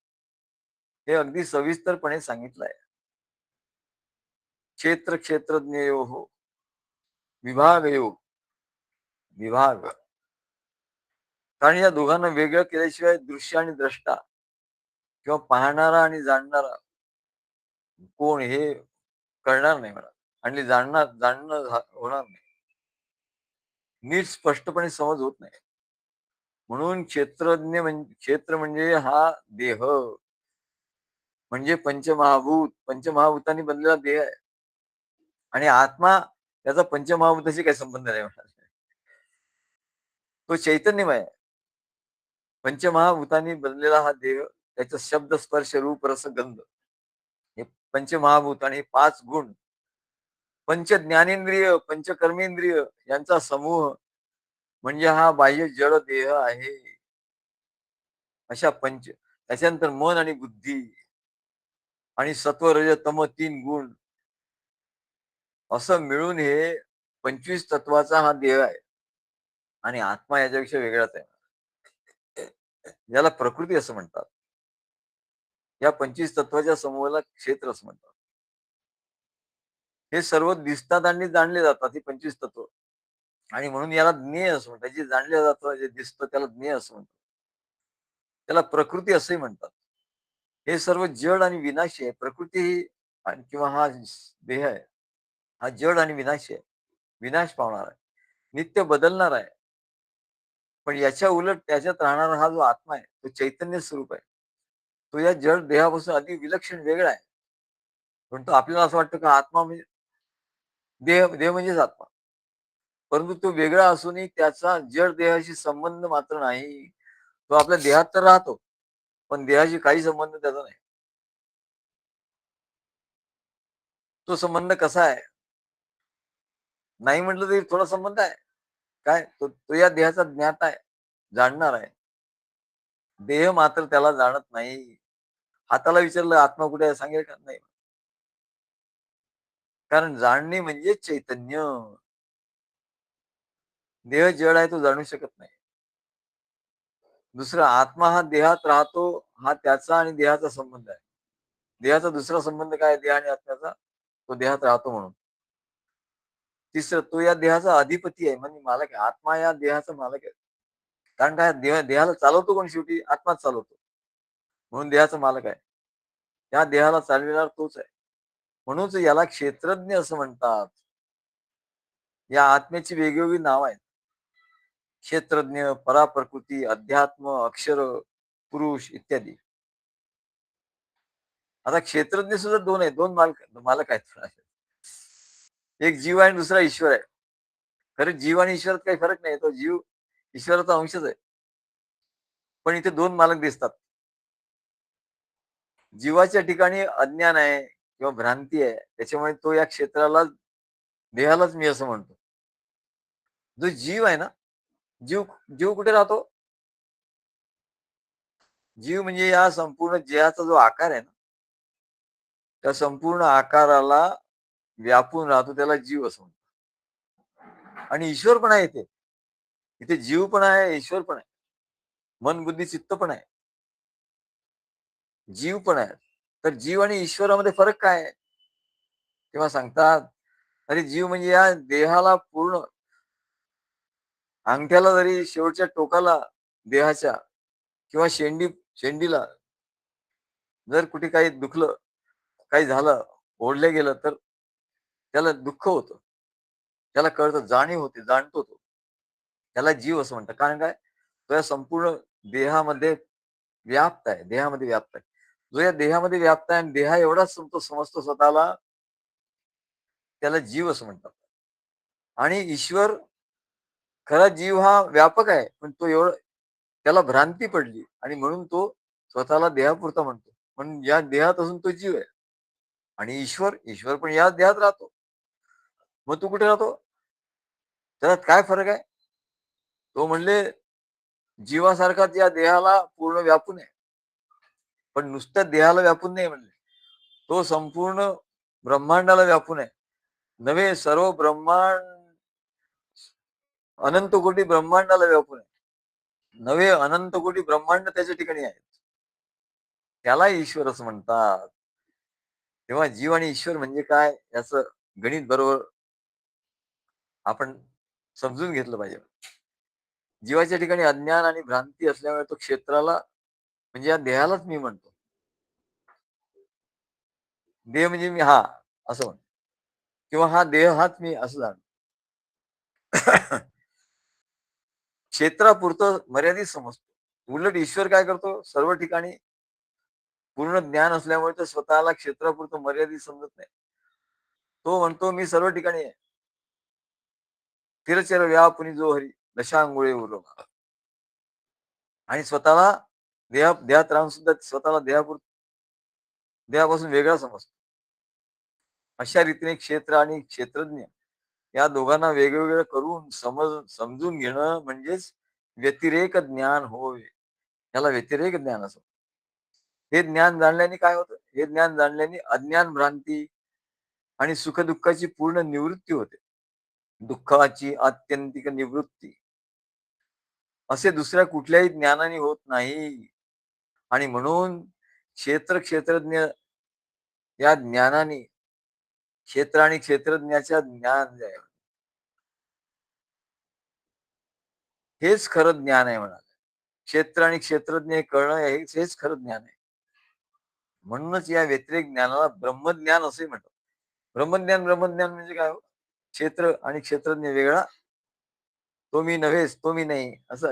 हे अगदी सविस्तरपणे सांगितलं आहे. क्षेत्र क्षेत्रज्ञयोः विभागयोग, विभाग. कारण या दोघांना वेगळं केल्याशिवाय दृश्य आणि द्रष्टा किंवा पाहणारा आणि जाणणारा कोण हे कळणार नाही मला आणि जाणणं होणार नाही. नीट स्पष्टपणे समज होत नाही. म्हणून क्षेत्र म्हणजे हा देह म्हणजे पंचमहाभूतांनी बनलेला देह आहे. आणि आत्मा त्याचा पंचमहाभूताशी काही संबंध नाही म्हणाले. तो चैतन्यमय आहे. पंचमहाभूतांनी बनलेला हा देह, त्याचा शब्द, स्पर्श, रूप, रस, गंध हे पंचमहाभूत आणि हे 5 गुण, पंच ज्ञानेंद्रिय, पंच कर्मेंद्रिय यांचा समूह म्हणजे हा बाह्य जड देह आहे. अशा त्याच्यानंतर मन आणि बुद्धी आणि सत्व, रज, तम 3 गुण असं मिळून हे 25 तत्वाचा हा देह आहे. आणि आत्मा याच्यापेक्षा वेगळाच आहे. याला प्रकृती असं म्हणतात. या 25 तत्वाच्या समूहाला क्षेत्र असं म्हणतात. हे सर्व दिसतात आणि जाणले जातात ही 25 तत्व. आणि म्हणून याला ज्ञेय असं म्हणतात. जे जाणलं जातं, जे दिसतं त्याला ज्ञेय असं म्हणतात. त्याला प्रकृती असंही म्हणतात. हे सर्व जड आणि विनाशी आहे. प्रकृती ही किंवा हा देह आहे. हा जड आणि विनाशी आहे. विनाश पावणार आहे. नित्य बदलणार आहे. पण याच्या उलट त्याच्यात राहणारा हा जो आत्मा आहे, तो चैतन्य स्वरूप आहे. तो या जड देहापासून अति विलक्षण वेगळा आहे. पण तो आपल्याला असं वाटतं की आत्मा म्हणजे देह देह म्हणजेच आत्मा. परंतु तो वेगळा असूनही त्याचा जड देहाशी संबंध मात्र नाही. तो आपल्या देहात तर राहतो, पण देहाशी काही संबंध त्याचा नाही. तो संबंध कसा आहे? नाही म्हटलं तरी थोडा संबंध आहे. काय? तो या देहाचा ज्ञाता आहे, जाणणार आहे. देह मात्र त्याला जाणत नाही. हाताला विचारलं आत्मा कुठे आहे? सांगेल का? नाही. कारण जाणणे म्हणजे चैतन्य. देह जड आहे, तो जाणू शकत नाही. दुसरा आत्मा हा देहात राहतो, हा त्याचा आणि देहाचा संबंध आहे. देहाचा दुसरा संबंध काय? देह आणि आत्म्याचा, तो देहात राहतो म्हणून. तिसरं तो या देहाचा अधिपती आहे, म्हणजे मालक आहे. आत्मा या देहाचा मालक आहे. कारण काय देहाला चालवतो कोण? शेवटी आत्माच चालवतो. म्हणून देहाचा मालक आहे. त्या देहाला चालविणारा तोच आहे. म्हणूनच याला क्षेत्रज्ञ असं म्हणतात. या आत्म्याची वेगवेगळी नाव आहेत. क्षेत्रज्ञ, पराप्रकृती, अध्यात्म, अक्षर, पुरुष इत्यादी. आता क्षेत्रज्ञ सुद्धा 2 आहेत. 2 मालक आहेत. एक जीव आहे आणि दुसरा ईश्वर आहे. खरं जीव आणि ईश्वरात काही फरक नाही. तो जीव ईश्वराचा अंशच आहे. पण इथे 2 मालक दिसतात. जीवाच्या ठिकाणी अज्ञान आहे किंवा भ्रांती आहे. त्याच्यामुळे तो या क्षेत्राला, देहालाच मी असं म्हणतो. जो जीव आहे ना, जीव जीव कुठे राहतो? जीव म्हणजे या संपूर्ण देहाचा जो आकार आहे ना, त्या संपूर्ण आकाराला व्यापून राहतो त्याला जीव असं म्हणतो. आणि ईश्वर पण आहे इथे. इथे जीव पण आहे, ईश्वर पण आहे. मन, बुद्धी, चित्त पण आहे. जीव पण आहे. तर जीव आणि ईश्वरामध्ये फरक काय आहे? तेव्हा सांगतात, अरे जीव म्हणजे या देहाला पूर्ण अंगठ्याला जरी शेवटच्या टोकाला देहाच्या किंवा शेंडीला जर कुठे काही दुखलं, काही झालं, ओढलं गेलं तर त्याला दुःख होतं. त्याला कळतं, जाणीव होते, जाणतो तो. त्याला जीव असं म्हणतात. कारण काय? तो या संपूर्ण देहामध्ये व्याप्त आहे. देहामध्ये व्याप्त आहे. जो या देहामध्ये व्याप्त आहे आणि देहा एवढाच समजतो स्वतःला, त्याला जीव असं म्हणतात. आणि ईश्वर, खरा जीव हा व्यापक आहे, पण तो त्याला भ्रांती पडली आणि म्हणून तो स्वतःला देहापुरता म्हणतो. म्हणून या देहात असून तो जीव आहे. आणि ईश्वर पण या देहात राहतो. मग तू कुठे राहतो? त्याच्यात काय फरक आहे? तो म्हणले जीवासारखाच या देहाला पूर्ण व्यापून आहे. पण नुसत्या देहाला व्यापून नाही म्हणले. तो संपूर्ण ब्रह्मांडाला व्यापून आहे. नव्हे, सर्व ब्रह्मांड, अनंत कोटी ब्रह्मांडाला व्यापून आहे. नव्हे, अनंत कोटी ब्रह्मांड त्याच्या ठिकाणी आहेत. त्याला ईश्वर असं म्हणतात. तेव्हा जीव आणि ईश्वर म्हणजे काय याचं गणित बरोबर आपण समजून घेतलं पाहिजे. जीवाच्या ठिकाणी अज्ञान आणि भ्रांती असल्यामुळे तो क्षेत्राला म्हणजे या देहालाच मी म्हणतो. देह म्हणजे मी हा असं म्हणतो किंवा हा देह हाच मी असं जाणतो. क्षेत्रापुरतं मर्यादित समजतो. उलट ईश्वर काय करतो सर्व ठिकाणी पूर्ण ज्ञान असल्यामुळे तो स्वतःला क्षेत्रापुरतं मर्यादित समजत नाही. तो म्हणतो मी सर्व ठिकाणी आहे. स्थिरचर व्यापुनी जो हरी दशांगुळे उरला आणि स्वतःला देहात राहून सुद्धा स्वतःला देहापासून वेगळा समजतो. अशा रीतीने क्षेत्र आणि क्षेत्रज्ञ या दोघांना वेगवेगळं करून समजून घेणं म्हणजेच व्यतिरेक ज्ञान होय. याला व्यतिरेक ज्ञान असं. हे ज्ञान जाणल्याने काय होतं? हे ज्ञान जाणल्याने अज्ञान भ्रांती आणि सुखदुःखाची पूर्ण निवृत्ती होते. दुःखाची आत्यंतिक निवृत्ती असे दुसऱ्या कुठल्याही ज्ञानाने होत नाही. आणि म्हणून क्षेत्रज्ञ या ज्ञानाने क्षेत्र आणि क्षेत्रज्ञाच्या ज्ञान जे आहे, हेच खरं ज्ञान आहे म्हणा. क्षेत्र आणि क्षेत्रज्ञ हे कळणं हेच खरं ज्ञान आहे. म्हणूनच या व्यतिरेक ज्ञानाला ब्रह्मज्ञान असे म्हणतात. ब्रह्मज्ञान म्हणजे काय हो? क्षेत्र आणि क्षेत्रज्ञ वेगळा, तो मी नव्हेच, तो मी नाही असं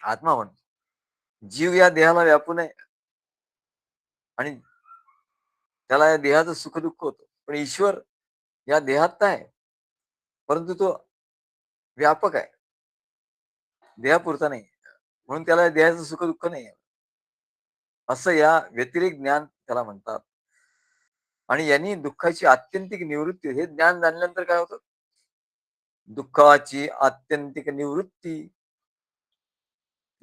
आत्मा म्हणतो. जीव या देहाला व्यापून आहे आणि त्याला या देहाचं सुख-दुःख होतं. पण ईश्वर या देहात तर आहे, परंतु तो व्यापक आहे, देहापुरता नाही. म्हणून त्याला या देहाचं सुख-दुःख नाही. असं या व्यतिरेक ज्ञान त्याला म्हणतात. आणि यांनी दुःखाची आत्यंतिक निवृत्ती हे ज्ञान जाणल्यानंतर काय होतं? दुःखाची आत्यंतिक निवृत्ती,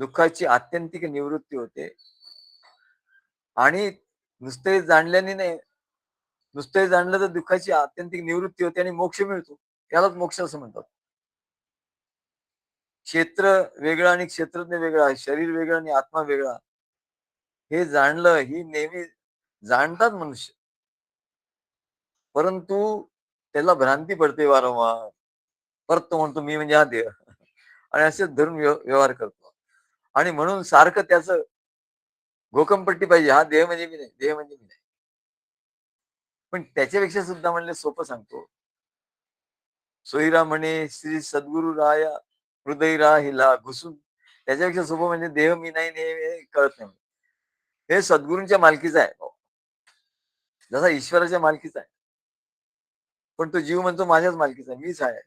दुःखाची आत्यंतिक निवृत्ती होते आणि नुसते जाणल्याने नाही, नुसते जाणलं तर दुःखाची आत्यंतिक निवृत्ती होते आणि मोक्ष मिळतो. त्यालाच मोक्ष असं म्हणतात. क्षेत्र वेगळं आणि क्षेत्रज्ञ वेगळा, शरीर वेगळं आणि आत्मा वेगळा. हे जाणलं ही नेहमी जाणतात मनुष्य. परंतु त्याला भ्रांती पडते वारंवार. परत तो म्हणतो मी म्हणजे हा देह आणि असेच धरून व्यवहार करतो. आणि म्हणून सारखं त्याचं घोकंपट्टी पाहिजे. हा देह म्हणजे मी नाही, देह म्हणजे मी नाही. पण त्याच्यापेक्षा सुद्धा म्हणले सोपं सांगतो. सोयीरा म्हणे श्री सद्गुरु राया हृदय राहिला घुसून. त्याच्यापेक्षा सोपं म्हणजे देह मी नाही हे कळत नाही. हे सद्गुरूंच्या मालकीचं आहे. जसा ईश्वराच्या मालकीचा आहे. पण तो जीव म्हणतो माझ्याच मालकीचा मीच आहे.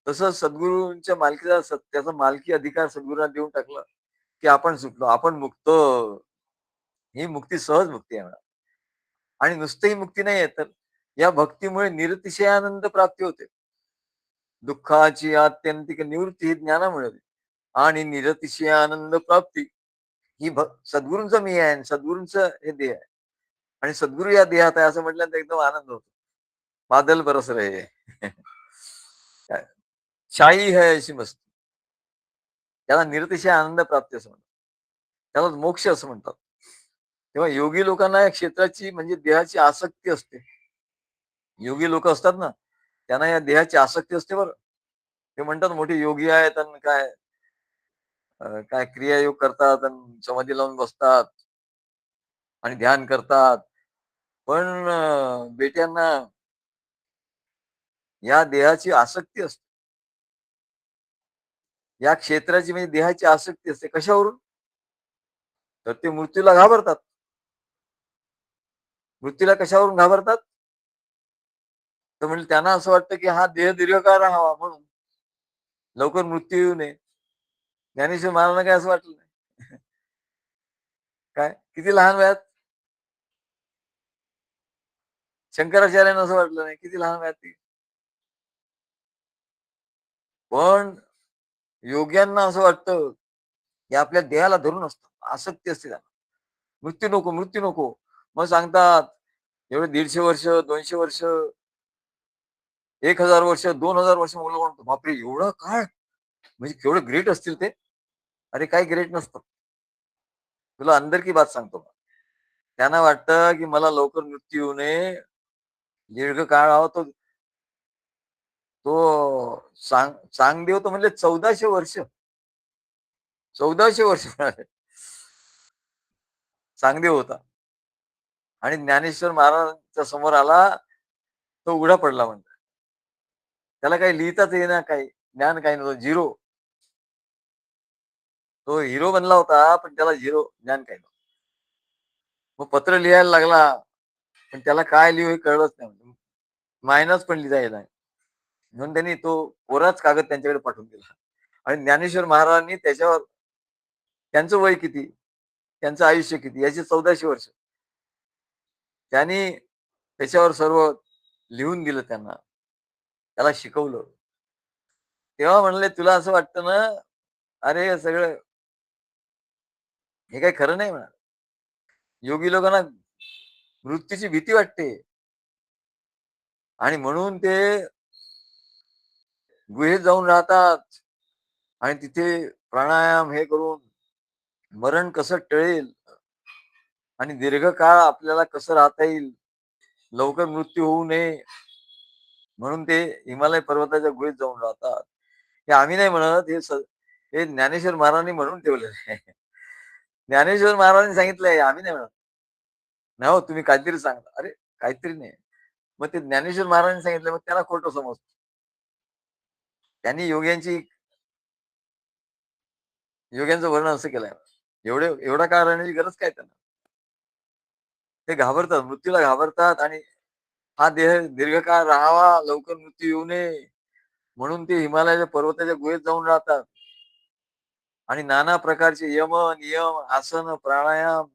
तसं सद्गुरूंच्या मालकीचा त्याचा मालकी अधिकार सद्गुरूंना देऊन टाकला, की आपण सुटलो, आपण मुक्त. ही मुक्ती सहज मुक्ती आहे म्हणा. आणि नुसती मुक्ती नाही आहे तर या भक्तीमुळे निरतिशय आनंद प्राप्ती होते. दुःखाची आत्यंतिक निवृत्ती ही ज्ञानामुळे होते. आणि निरतिशय आनंद प्राप्ती ही सद्गुरूंचा मी आहे, सद्गुरूंचं हे देह आहे. आणि सद्गुरू या देहात आहे असं म्हटल्यानंतर एकदम आनंद होतो. बादल बरस रहे. शाही है अशी मस्ती. त्याला निरतिशय आनंद प्राप्ती असं म्हणतात. त्याला मोक्ष असं म्हणतात. तेव्हा योगी लोकांना या क्षेत्राची म्हणजे देहाची आसक्ती असते. योगी लोक असतात ना, त्यांना या देहाची आसक्ती असते बरं. ते म्हणतात मोठे योगी आहेत आणि काय क्रियायोग करतात आणि समाधी लावून बसतात आणि ध्यान करतात. पण बेट्यांना या देहाची आसक्ती असते. या क्षेत्राची म्हणजे देहाची आसक्ती असते. कशावरून? तर ते मृत्यूला घाबरतात. मृत्यूला कशावरून घाबरतात? तर म्हणजे त्यांना असं वाटतं, की हा देह दीर्घकाळ राहावा म्हणून. लवकर मृत्यू येऊ नये. ज्ञानेश्वर महाराजांना काय असं वाटलं नाही. काय? किती लहान वयात शंकराचार्यांना असं वाटलं नाही. किती लहान वयात ती. पण योग्यांना असं वाटतं, की आपल्या देहाला धरून असतं. आसक्ती असते त्यांना. मृत्यू नको, मृत्यू नको. मग सांगतात, एवढे 150 वर्ष, 200 वर्ष, 1000 वर्ष, 2000 वर्ष मुलं म्हणतो. बापरे! एवढं काय? म्हणजे केवढे ग्रेट असतील ते? अरे काही ग्रेट नसतं. तुला अंदर की बात सांगतो. त्यांना वाटतं की मला लवकर मृत्यू येऊ नये, दीर्घकाळ राहावा. तो तो चांगदेव तर म्हणले 1400 वर्ष. 1400 वर्ष म्हणाले चांगदेव होता. आणि ज्ञानेश्वर महाराजांच्या समोर आला, तो उघडा पडला म्हणतात. त्याला काही लिहिताच येईना, काही ज्ञान काही नव्हतं, झिरो. तो हिरो बनला होता, पण त्याला झिरो ज्ञान काही नव्हतं. मग पत्र लिहायला लागला, पण त्याला काय लिहू हे कळलंच नाही. मायनस पण लिहिता येत नाही. म्हणून त्यांनी तो कोराच कागद त्यांच्याकडे पाठवून दिला. आणि ज्ञानेश्वर महाराजांनी त्याच्यावर, त्यांचं वय किती, त्यांचं आयुष्य किती, याची 1400 वर्ष त्यांनी त्याच्यावर सर्व लिहून दिलं त्यांना. त्याला शिकवलं. तेव्हा म्हणले, तुला असं वाटतं ना, अरे हे सगळं हे काही खरं नाही म्हणा. योगी लोकांना मृत्यूची भीती वाटते आणि म्हणून ते गुहेत जाऊन राहतात आणि तिथे प्राणायाम हे करून मरण कसं टळेल आणि दीर्घकाळ आपल्याला कसं राहता येईल, लवकर मृत्यू होऊ नये, म्हणून ते हिमालय पर्वताच्या गुहेत जाऊन राहतात. हे आम्ही नाही म्हणत, हे ज्ञानेश्वर महाराजांनी म्हणून ठेवलेलं आहे. ज्ञानेश्वर महाराजांनी सांगितलंय, आम्ही नाही म्हणत. नाही हो, तुम्ही काहीतरी सांगता. अरे काहीतरी नाही. मग ते ज्ञानेश्वर महाराजांनी सांगितलं, मग त्याला खोटं समजतो. त्यांनी योग्यांचं वर्णन असं केलंय. एवढा काळ राहण्याची गरज काय त्यांना? ते घाबरतात, मृत्यूला घाबरतात आणि हा देह दीर्घकाळ राहावा, लवकर मृत्यू येऊ नये, म्हणून ते हिमालयाच्या पर्वताच्या गुहेत जाऊन राहतात आणि नाना प्रकारचे यम, नियम, आसन, प्राणायाम,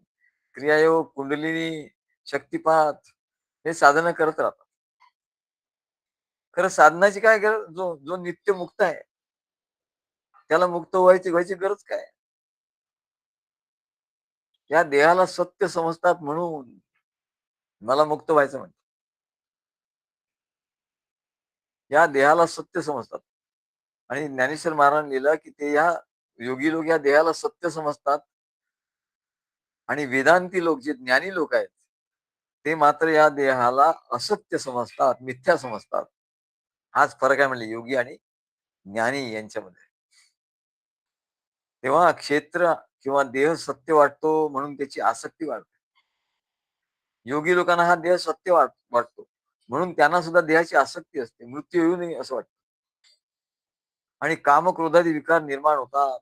क्रियायोग, कुंडलिनी, शक्तिपात हे साधनं करत राहतात. खरं साधनाची काय गरज? जो जो नित्य मुक्त आहे, त्याला मुक्त व्हायची गरज काय? या देहाला सत्य समजतात म्हणून मला मुक्त व्हायचं म्हणतात. या देहाला सत्य समजतात. आणि ज्ञानेश्वर महाराजांनी लिहिलं की ते या योगी लोक या देहाला सत्य समजतात आणि वेदांती लोक, जे ज्ञानी लोक आहेत, ते मात्र या देहाला असत्य समजतात, मिथ्या समजतात. हाच फरक आहे म्हणले योगी आणि ज्ञानी यांच्यामध्ये. तेव्हा क्षेत्र किंवा देह सत्य वाटतो म्हणून त्याची आसक्ती वाढते. योगी लोकांना हा देह सत्य वाटतो म्हणून त्यांना सुद्धा देहाची आसक्ती असते, मृत्यू येऊ नये असं वाटतं. आणि कामक्रोधादी विकार निर्माण होतात.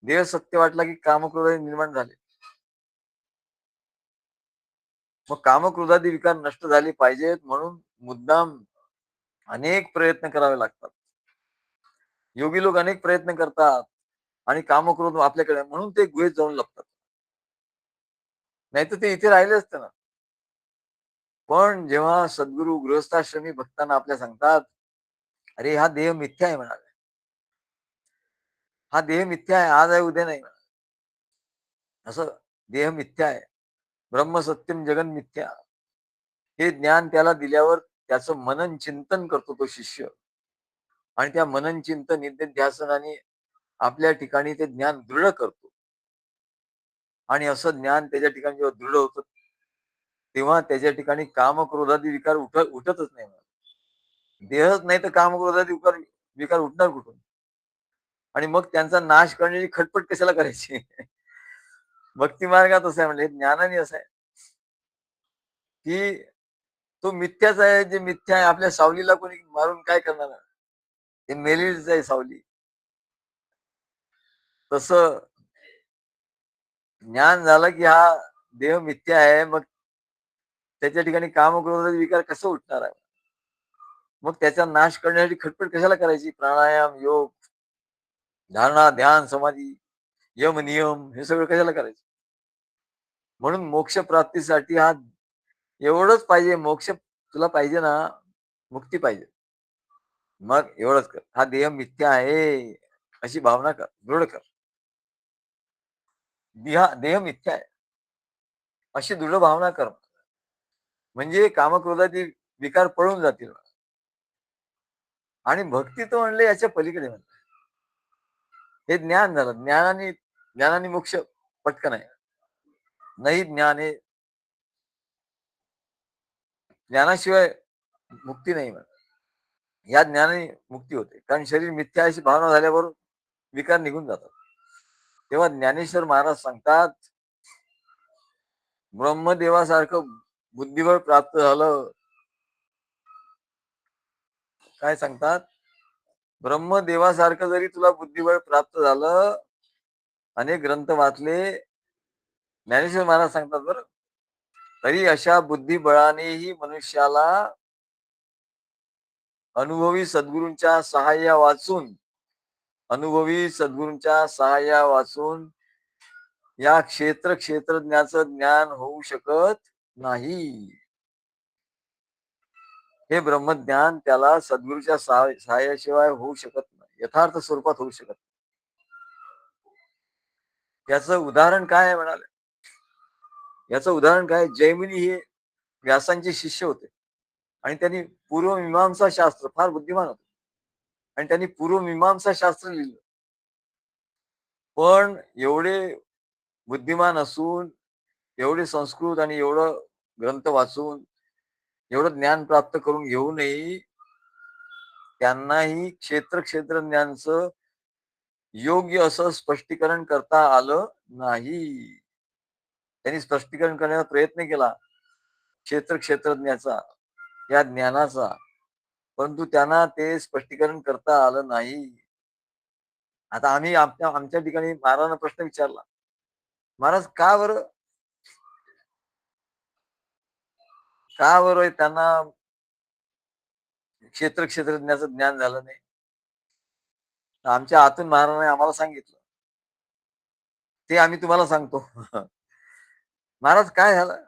देह सत्य वाटला की कामक्रोधादी निर्माण झाले. मग कामक्रोधादी विकार नष्ट झाले पाहिजेत म्हणून मुद्दाम अनेक प्रयत्न करावे लागतात. योगी लोक अनेक प्रयत्न करतात आणि कामक्रोध आपल्याकडे, म्हणून ते गुहेत जाऊन लपतात. नाहीतर ते इथे राहिले असते ना. पण जेव्हा सद्गुरू गृहस्थाश्रमी भक्तांना आपल्या सांगतात, अरे हा देह मिथ्या आहे म्हणाले, हा देह मिथ्या आहे, आज आहे उद्या नाही. असं देह मिथ्या आहे, ब्रह्म सत्यम जगन मिथ्या, हे ज्ञान त्याला दिल्यावर त्याचं मनन चिंतन करतो तो शिष्य. आणि त्या मनन चिंतन निध्यासनाने आपल्या ठिकाणी ते ज्ञान दृढ करतो. आणि असं ज्ञान त्याच्या ठिकाणी जेव्हा दृढ होतं, तेव्हा त्याच्या ठिकाणी कामक्रोधादी विकार उठतच नाही. देहच नाही तर कामक्रोधादी विकार उठणार कुठून? आणि मग त्यांचा नाश करण्याची खटपट कशाला करायची? भक्ती मार्गात असं आहे, म्हणजे ज्ञानाने असं आहे की तो मिथ्याच आहे. जे मिथ्या आहे, आपल्या सावलीला कोणी मारून काय करणार? ते मेलेलीच आहे सावली. तसं ज्ञान झालं की हा देह मिथ्या आहे, मग त्याच्या ठिकाणी कामक्रोधादी विकार कसं उठणार आहे? मग त्याचा नाश करण्यासाठी खटपट कशाला करायची? प्राणायाम, योग, धारणा, ध्यान, समाधी, यम, नियम हे सगळं कशाला करायचं? म्हणून मोक्ष प्राप्तीसाठी हा एवढंच पाहिजे. मोक्ष तुला पाहिजे ना, मुक्ती पाहिजे, मग एवढंच कर. हा देह मिथ्या आहे अशी भावना कर, दृढ कर. देह मिथ्या आहे अशी दृढ भावना कर, म्हणजे कामक्रोधातील विकार पळून जातील. आणि भक्ती तर म्हणले याच्या पलीकडे म्हणले, हे ज्ञान झालं. ज्ञानाने मोक्ष पटकन आहे. नाही ज्ञान हे ज्ञानाशिवाय मुक्ती नाही म्हणा. या ज्ञानाने मुक्ती होते, कारण शरीर मिथ्या अशी भावना झाल्यावर विकार निघून जातात. तेव्हा ज्ञानेश्वर महाराज सांगतात, ब्रह्मदेवासारखं बुद्धिबळ प्राप्त झालं. काय सांगतात? ब्रह्मदेवासारखं जरी तुला बुद्धिबळ प्राप्त झालं, अनेक ग्रंथ वाचले, ज्ञानेश्वर महाराज सांगतात बरं, तरी अशा बुद्धिबळानेही मनुष्याला अनुभवी सद्गुरूंच्या सहाय्या वाचून अनुभवी सद्गुरूंच्या सहाय्या वाचून या क्षेत्रज्ञाचं ज्ञान होऊ शकत नाही. हे ब्रह्मज्ञान त्याला सद्गुरूच्या सहाय्याशिवाय होऊ शकत नाही, यथार्थ स्वरूपात होऊ शकत नाही. याचं उदाहरण काय आहे म्हणाले? याचं उदाहरण काय? जैमिनी हे व्यासांचे शिष्य होते आणि त्यांनी पूर्वमीमांसा शास्त्र, फार बुद्धिमान होते आणि त्यांनी पूर्वमीमांसा शास्त्र लिहिलं. पण एवढे बुद्धिमान असून, एवढे संस्कृत आणि एवढं ग्रंथ वाचून, एवढं ज्ञान प्राप्त करून घेऊनही त्यांनाही क्षेत्रज्ञानचं योग्य असं स्पष्टीकरण करता आलं नाही. त्यांनी स्पष्टीकरण करण्याचा प्रयत्न केला क्षेत्रज्ञाचा, या ज्ञानाचा, परंतु त्यांना ते स्पष्टीकरण करता आलं नाही. आता आम्ही आमच्या ठिकाणी महाराजांना प्रश्न विचारला, महाराज का बरं त्यांना क्षेत्रज्ञाचं ज्ञान झालं नाही? आमच्या आतून महाराजांनी आम्हाला सांगितलं, ते आम्ही तुम्हाला सांगतो. महाराज काय झालं?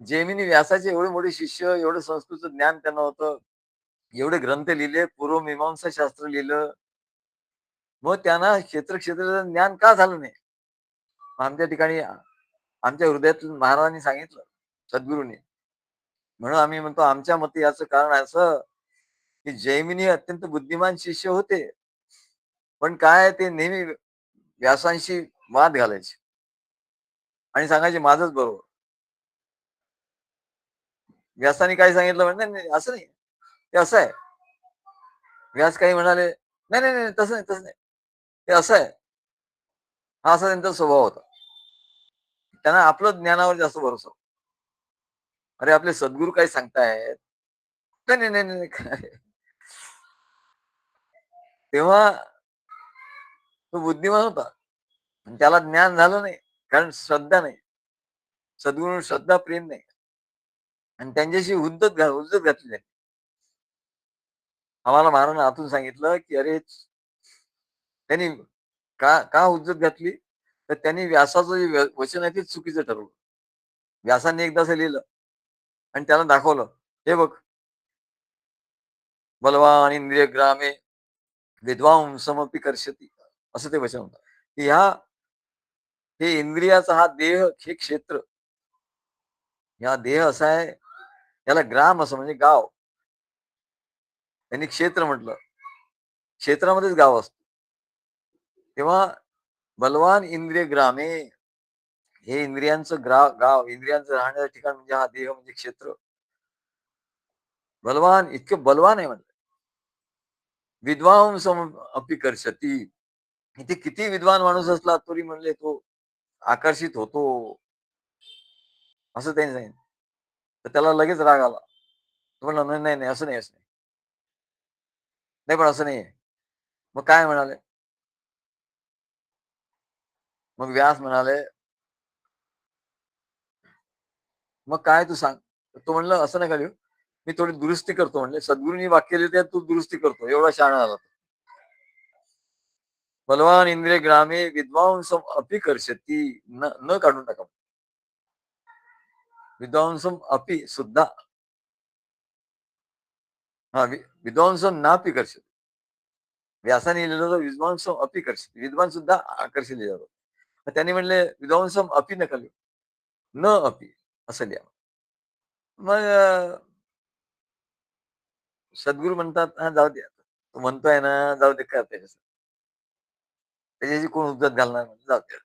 जैमिनी व्यासाचे एवढे मोठे शिष्य, एवढं संस्कृतचं ज्ञान त्यांना होतं, एवढे ग्रंथ लिहिले, पूर्वमीमांसा शास्त्र लिहिलं, मग त्यांना क्षेत्राचं ज्ञान का झालं नाही? आमच्या ठिकाणी आमच्या हृदयातून महाराजांनी सांगितलं, सद्गुरूंनी. म्हणून आम्ही म्हणतो, आमच्या मते याचं कारण असं, की जैमिनी अत्यंत बुद्धिमान शिष्य होते, पण काय ते नेहमी व्यासांशी वाद घालायचे आणि सांगायचे माझंच बरोबर. व्यासाने काय सांगितलं म्हणजे नाही, असं नाही, ते असं आहे. व्यास काही म्हणाले, नाही नाही नाही, तसं नाही, ते असं आहे. हा असा त्यांचा स्वभाव होता. त्यांना आपलं ज्ञानावर जास्त भरोसा. अरे आपले सद्गुरू काय सांगतायत? नाही नाही नाही नाही काय. तेव्हा तो बुद्धिमान होता, पण त्याला ज्ञान झालं नाही, कारण श्रद्धा नाही. सद्गुरू श्रद्धा, प्रेम नाही, आणि त्यांच्याशी हुज्जत घातली नाही. आम्हाला महाराजांनी आतून सांगितलं, की अरे त्यांनी का हुज्जत घातली? तर त्यांनी व्यासाचं जे वचन आहे ते चुकीचं ठरवलं. व्यासांनी एकदा असं लिहिलं आणि त्याला दाखवलं, हे बघ, बलवान इंद्रिय ग्रामे विद्वांसमपि कर्षती, असं ते वचन होतं, की हे इंद्रियाचा हा देह, हे क्षेत्र, हा देह असा आहे, याला ग्राम असं म्हणजे गाव. त्यांनी क्षेत्र म्हटलं, क्षेत्रामध्येच गाव असतं. तेव्हा बलवान इंद्रिय ग्रामे, हे इंद्रियांचं गाव, इंद्रियांचं राहण्याचं ठिकाण म्हणजे हा देह म्हणजे क्षेत्र. बलवान, इतके बलवान आहे म्हणलं. विद्वांसम अपि कर्षती, इथे किती विद्वान माणूस असला तरी म्हणले तो आकर्षित होतो, असं त्यांनी सांगितलं. तर त्याला लगेच राग आला. तो म्हणला, नाही नाही नाही, असं नाही, असं नाही, नाही पण असं नाहीये. मग काय म्हणाले? मग व्यास म्हणाले, मग काय तू सांग? तो म्हणलं, असं नका लिहू, मी थोडी दुरुस्ती करतो. म्हणले, सद्गुरूंनी वाक्य लिहिते तू दुरुस्ती करतो, एवढा शहाणा झाला. बलवान इंद्रिय ग्रामे विद्वांसम अपि कर्षती, न न काढून टाका, विद्वांसम अपि सुद्धा. हा, विद्वांसम नापि कर्षती. व्यासाने लिहिलं होतं विद्वांसम अपि कर्षती, विद्वान सुद्धा आकर्षित लिहिलं होतं. त्यांनी म्हणले विद्वांसम अपि नका लिहू, न अपि असं लिहा. मग सद्गुरू म्हणतात, हा जाऊ दे, तो म्हणतोय ना, जाऊ दे, काय त्याच्याशी कोण उद्धत घालणार, म्हणजे जाऊ दे.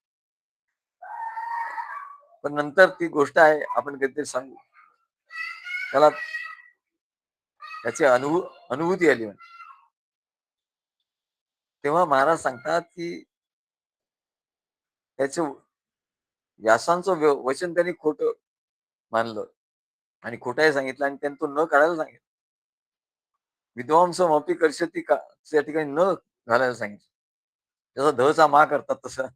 पण नंतर ती गोष्ट आहे, आपण कधीतरी सांगू. त्याला त्याची अनुभूती आली म्हणजे. तेव्हा महाराज सांगतात की त्याचं व्यासांचं वचन त्यांनी खोटं मानलं आणि खोटाही सांगितलं आणि त्यांनी तो न काढायला सांगितलं. विद्वांसम अपि कर्षती का त्या ठिकाणी न घालायला सांगितलं. त्याचा धचा मा करतात तसं.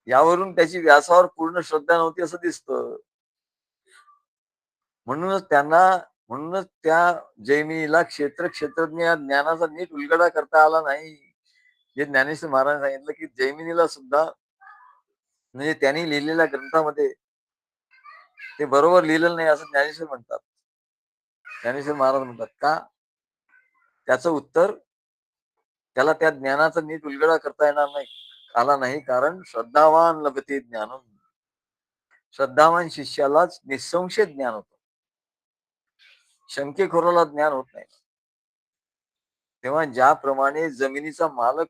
यावरून त्याची व्यासावर पूर्ण श्रद्धा नव्हती असं दिसतं. म्हणूनच त्यांना म्हणूनच त्या जैमिनीला क्षेत्रज्ञ या ज्ञानाचा नीट उलगडा करता आला नाही. जे ज्ञानेश्वर महाराज सांगितलं की जैमिनीला सुद्धा म्हणजे त्यांनी लिहिलेल्या ग्रंथामध्ये ते बरोबर लिहिलेलं नाही असं ज्ञानेश्वर म्हणतात. ज्ञानेश्वर महाराज म्हणतात का? त्याचं उत्तर त्याला त्या ज्ञानाचा नीट उलगडा करता येणार नाही आला नाही, कारण श्रद्धावान लभते ज्ञानम. श्रद्धावान शिष्यालाच निसंशय ज्ञान होतं, शंकेखोराला ज्ञान होत नाही. तेव्हा ज्याप्रमाणे जमिनीचा मालक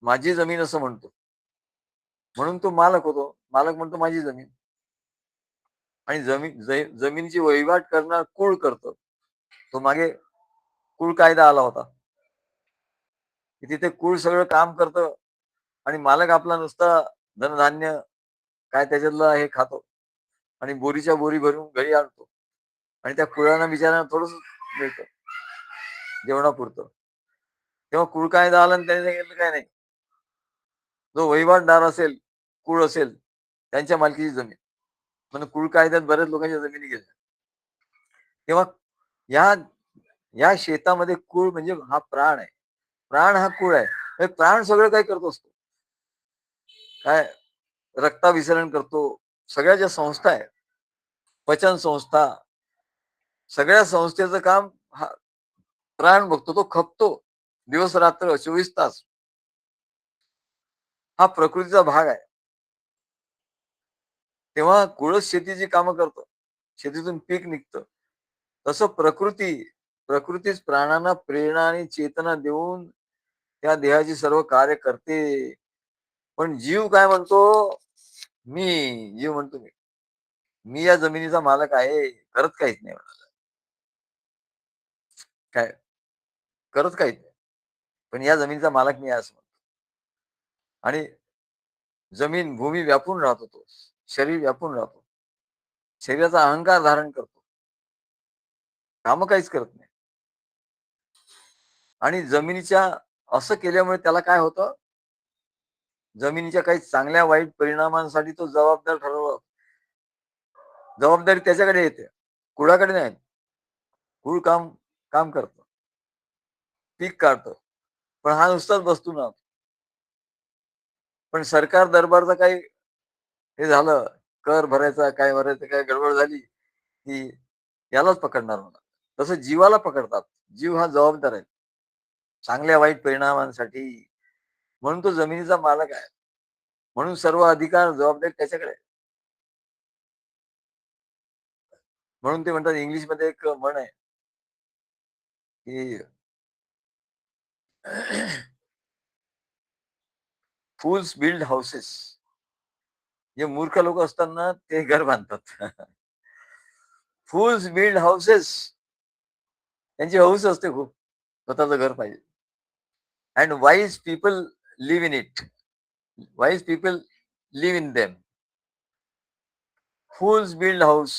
माझी जमीन असं म्हणतो, म्हणून तो मालक होतो. मालक म्हणतो माझी जमीन. आणि जमिनीची वहिवाट करणार कुळ करतो. तो मागे कुळ कायदा आला होता की तिथे कुळ सगळं काम करतं आणि मालक आपला नुसता धनधान्य काय त्याच्यातलं हे खातो आणि बोरीच्या बोरी भरून घरी आणतो आणि त्या कुळांना बिचाऱ्यांना थोडंसं मिळतं जेवणापुरतं. तेव्हा कुळ कायदा आला आणि त्याने सांगितलं काय नाही, जो वहिवाटदार असेल, कुळ असेल, त्यांच्या मालकीची जमीन. म्हणजे कुळ कायद्यात बऱ्याच लोकांच्या जमिनी गेल्या. तेव्हा या या शेतामध्ये कुळ म्हणजे हा प्राण आहे. प्राण हा कुळ आहे. हे प्राण सगळं काय करत असतो, काय रक्ताभिसरण करतो. सगळ्या ज्या संस्था आहेत, पचन संस्था, सगळ्या संस्थेचं काम हा प्राण बघतो. तो खपतो दिवस रात्र 24 तास. हा प्रकृतीचा भाग आहे. तेव्हा कुळच शेतीची कामं करतो, शेतीतून पीक निघतं. तसं प्रकृतीच प्राणांना प्रेरणा आणि चेतना देऊन त्या देहाची सर्व कार्य करते. पण जीव काय म्हणतो, जीव म्हणतो मी या जमिनीचा मालक आहे, करत काहीच नाही म्हणाला. काय करत काहीच नाही, पण या जमिनीचा मालक मी आहे असं म्हणतो. आणि जमीन भूमी व्यापून राहतो, तो शरीर व्यापून राहतो, शरीराचा अहंकार धारण करतो, काम काहीच करत नाही. आणि जमिनीच्या असं केल्यामुळे त्याला काय होतं, जमिनीच्या काही चांगल्या वाईट परिणामांसाठी तो जबाबदार ठरवला. जबाबदारी त्याच्याकडे येते, कुळाकडे नाही. कुळ काम काम करतो, पीक काढतो, पण हा नुसताच बसतो ना. पण सरकार दरबारचा काही हे झालं, कर भरायचा काय भरायचं काय गडबड झाली की यालाच पकडणार म्हणा. तसं जीवाला पकडतात. जीव हा जबाबदार आहे चांगल्या वाईट परिणामांसाठी. म्हणून तो जमिनीचा मालक आहे. म्हणून सर्व अधिकार जबाबदारी त्याच्याकडे आहे. म्हणून ते म्हणतात, इंग्लिशमध्ये एक म्हण आहे की फूल्स बिल्ड हाऊसेस. जे मूर्ख लोक असतात ना, ते घर बांधतात. फूल्स बिल्ड हाऊसेस. त्यांची हौस असते खूप, स्वतःचं घर पाहिजे. And wise people live in it. Wise people live in them. Fools build house.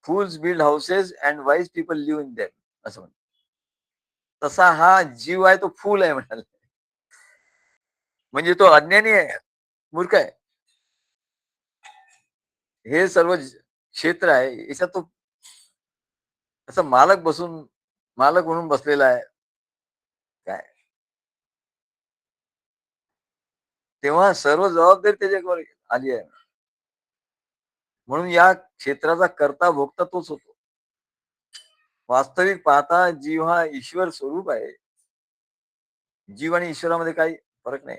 Fools build houses and wise people live in them असं म्हणतात. तसा हा जीव आहे, तो फूल आहे म्हणाल. म्हणजे तो अज्ञानी आहे, मूर्ख आहे. हे सर्व क्षेत्र आहे, याच्यात तो असं मालक म्हणून बसलेला आहे काय. तेव्हा सर्व जबाबदारी त्याच्यावर आली आहे. म्हणून या क्षेत्राचा करता भोगता तोच होतो. वास्तविक पाहता जीव हा ईश्वर स्वरूप आहे. जीव आणि ईश्वरामध्ये काही फरक नाही.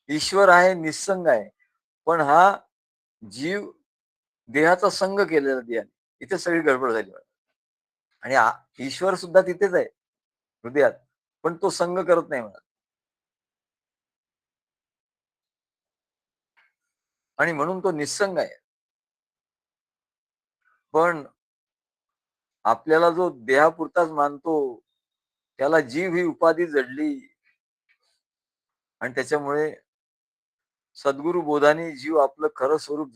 ईश्वर आहे, निसंग आहे, पण हा जीव देहाचा संग केलेला देहाने. इथे सगळी गडबड झाली. आणि ईश्वर सुद्धा तिथेच आहे हृदयात, पण तो संग करत नाही म्हणा. आणि म्हणून तो निस्संग आहे. पण आपल्याला जो देहापुरताच मानतो, त्याला जीव ही उपाधी जडली आणि त्याच्यामुळे सद्गुरु बोधाने जीव आपलं खरं स्वरूप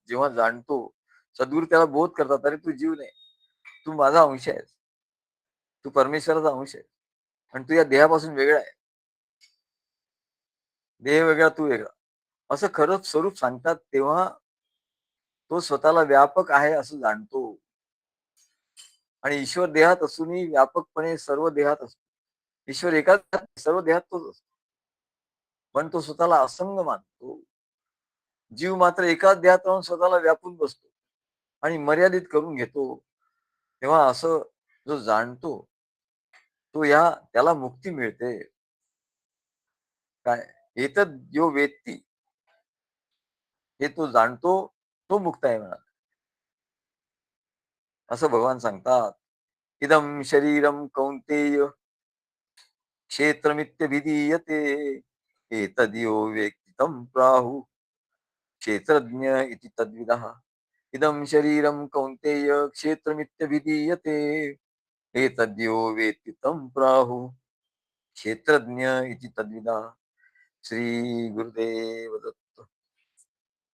जेव्हा जाणतो, सद्गुरु त्याला बोध करतात, अरे तू जीव नाही, तू माझा अंश आहेस, तू परमेश्वराचा अंश आहे आणि तू या देहापासून वेगळा आहे. देह वेगळा, तू वेगळा, असं खरं स्वरूप सांगतात. तेव्हा तो स्वतःला व्यापक आहे असं जाणतो आणि ईश्वर देहात असूनही व्यापकपणे सर्व देहात असतो. ईश्वर एकाच देहात, सर्व देहात तोच असतो, पण तो स्वतःला असंग मानतो. जीव मात्र एकाच देहात राहून स्वतःला व्यापून बसतो आणि मर्यादित करून घेतो. तेव्हा असं जो जाणतो, तो त्याला मुक्ती मिळते. काय एतद यो वेत्ती, हे तो जाणतो, तो मुक्त आहे म्हणा, असं भगवान सांगतात. इदम शरीरम कौंतेय क्षेत्रमित्यभिधीयते, एतद्यो वेत्ति तं प्राहु क्षेत्रज्ञ इति तद्विदः. इदं शरीरं कौन्तेय क्षेत्रमित्यभिधीयते, एतद्यो वेत्ति तं प्राहुः क्षेत्रज्ञ इति तद्विदः. श्री गुरुदेव दत्त.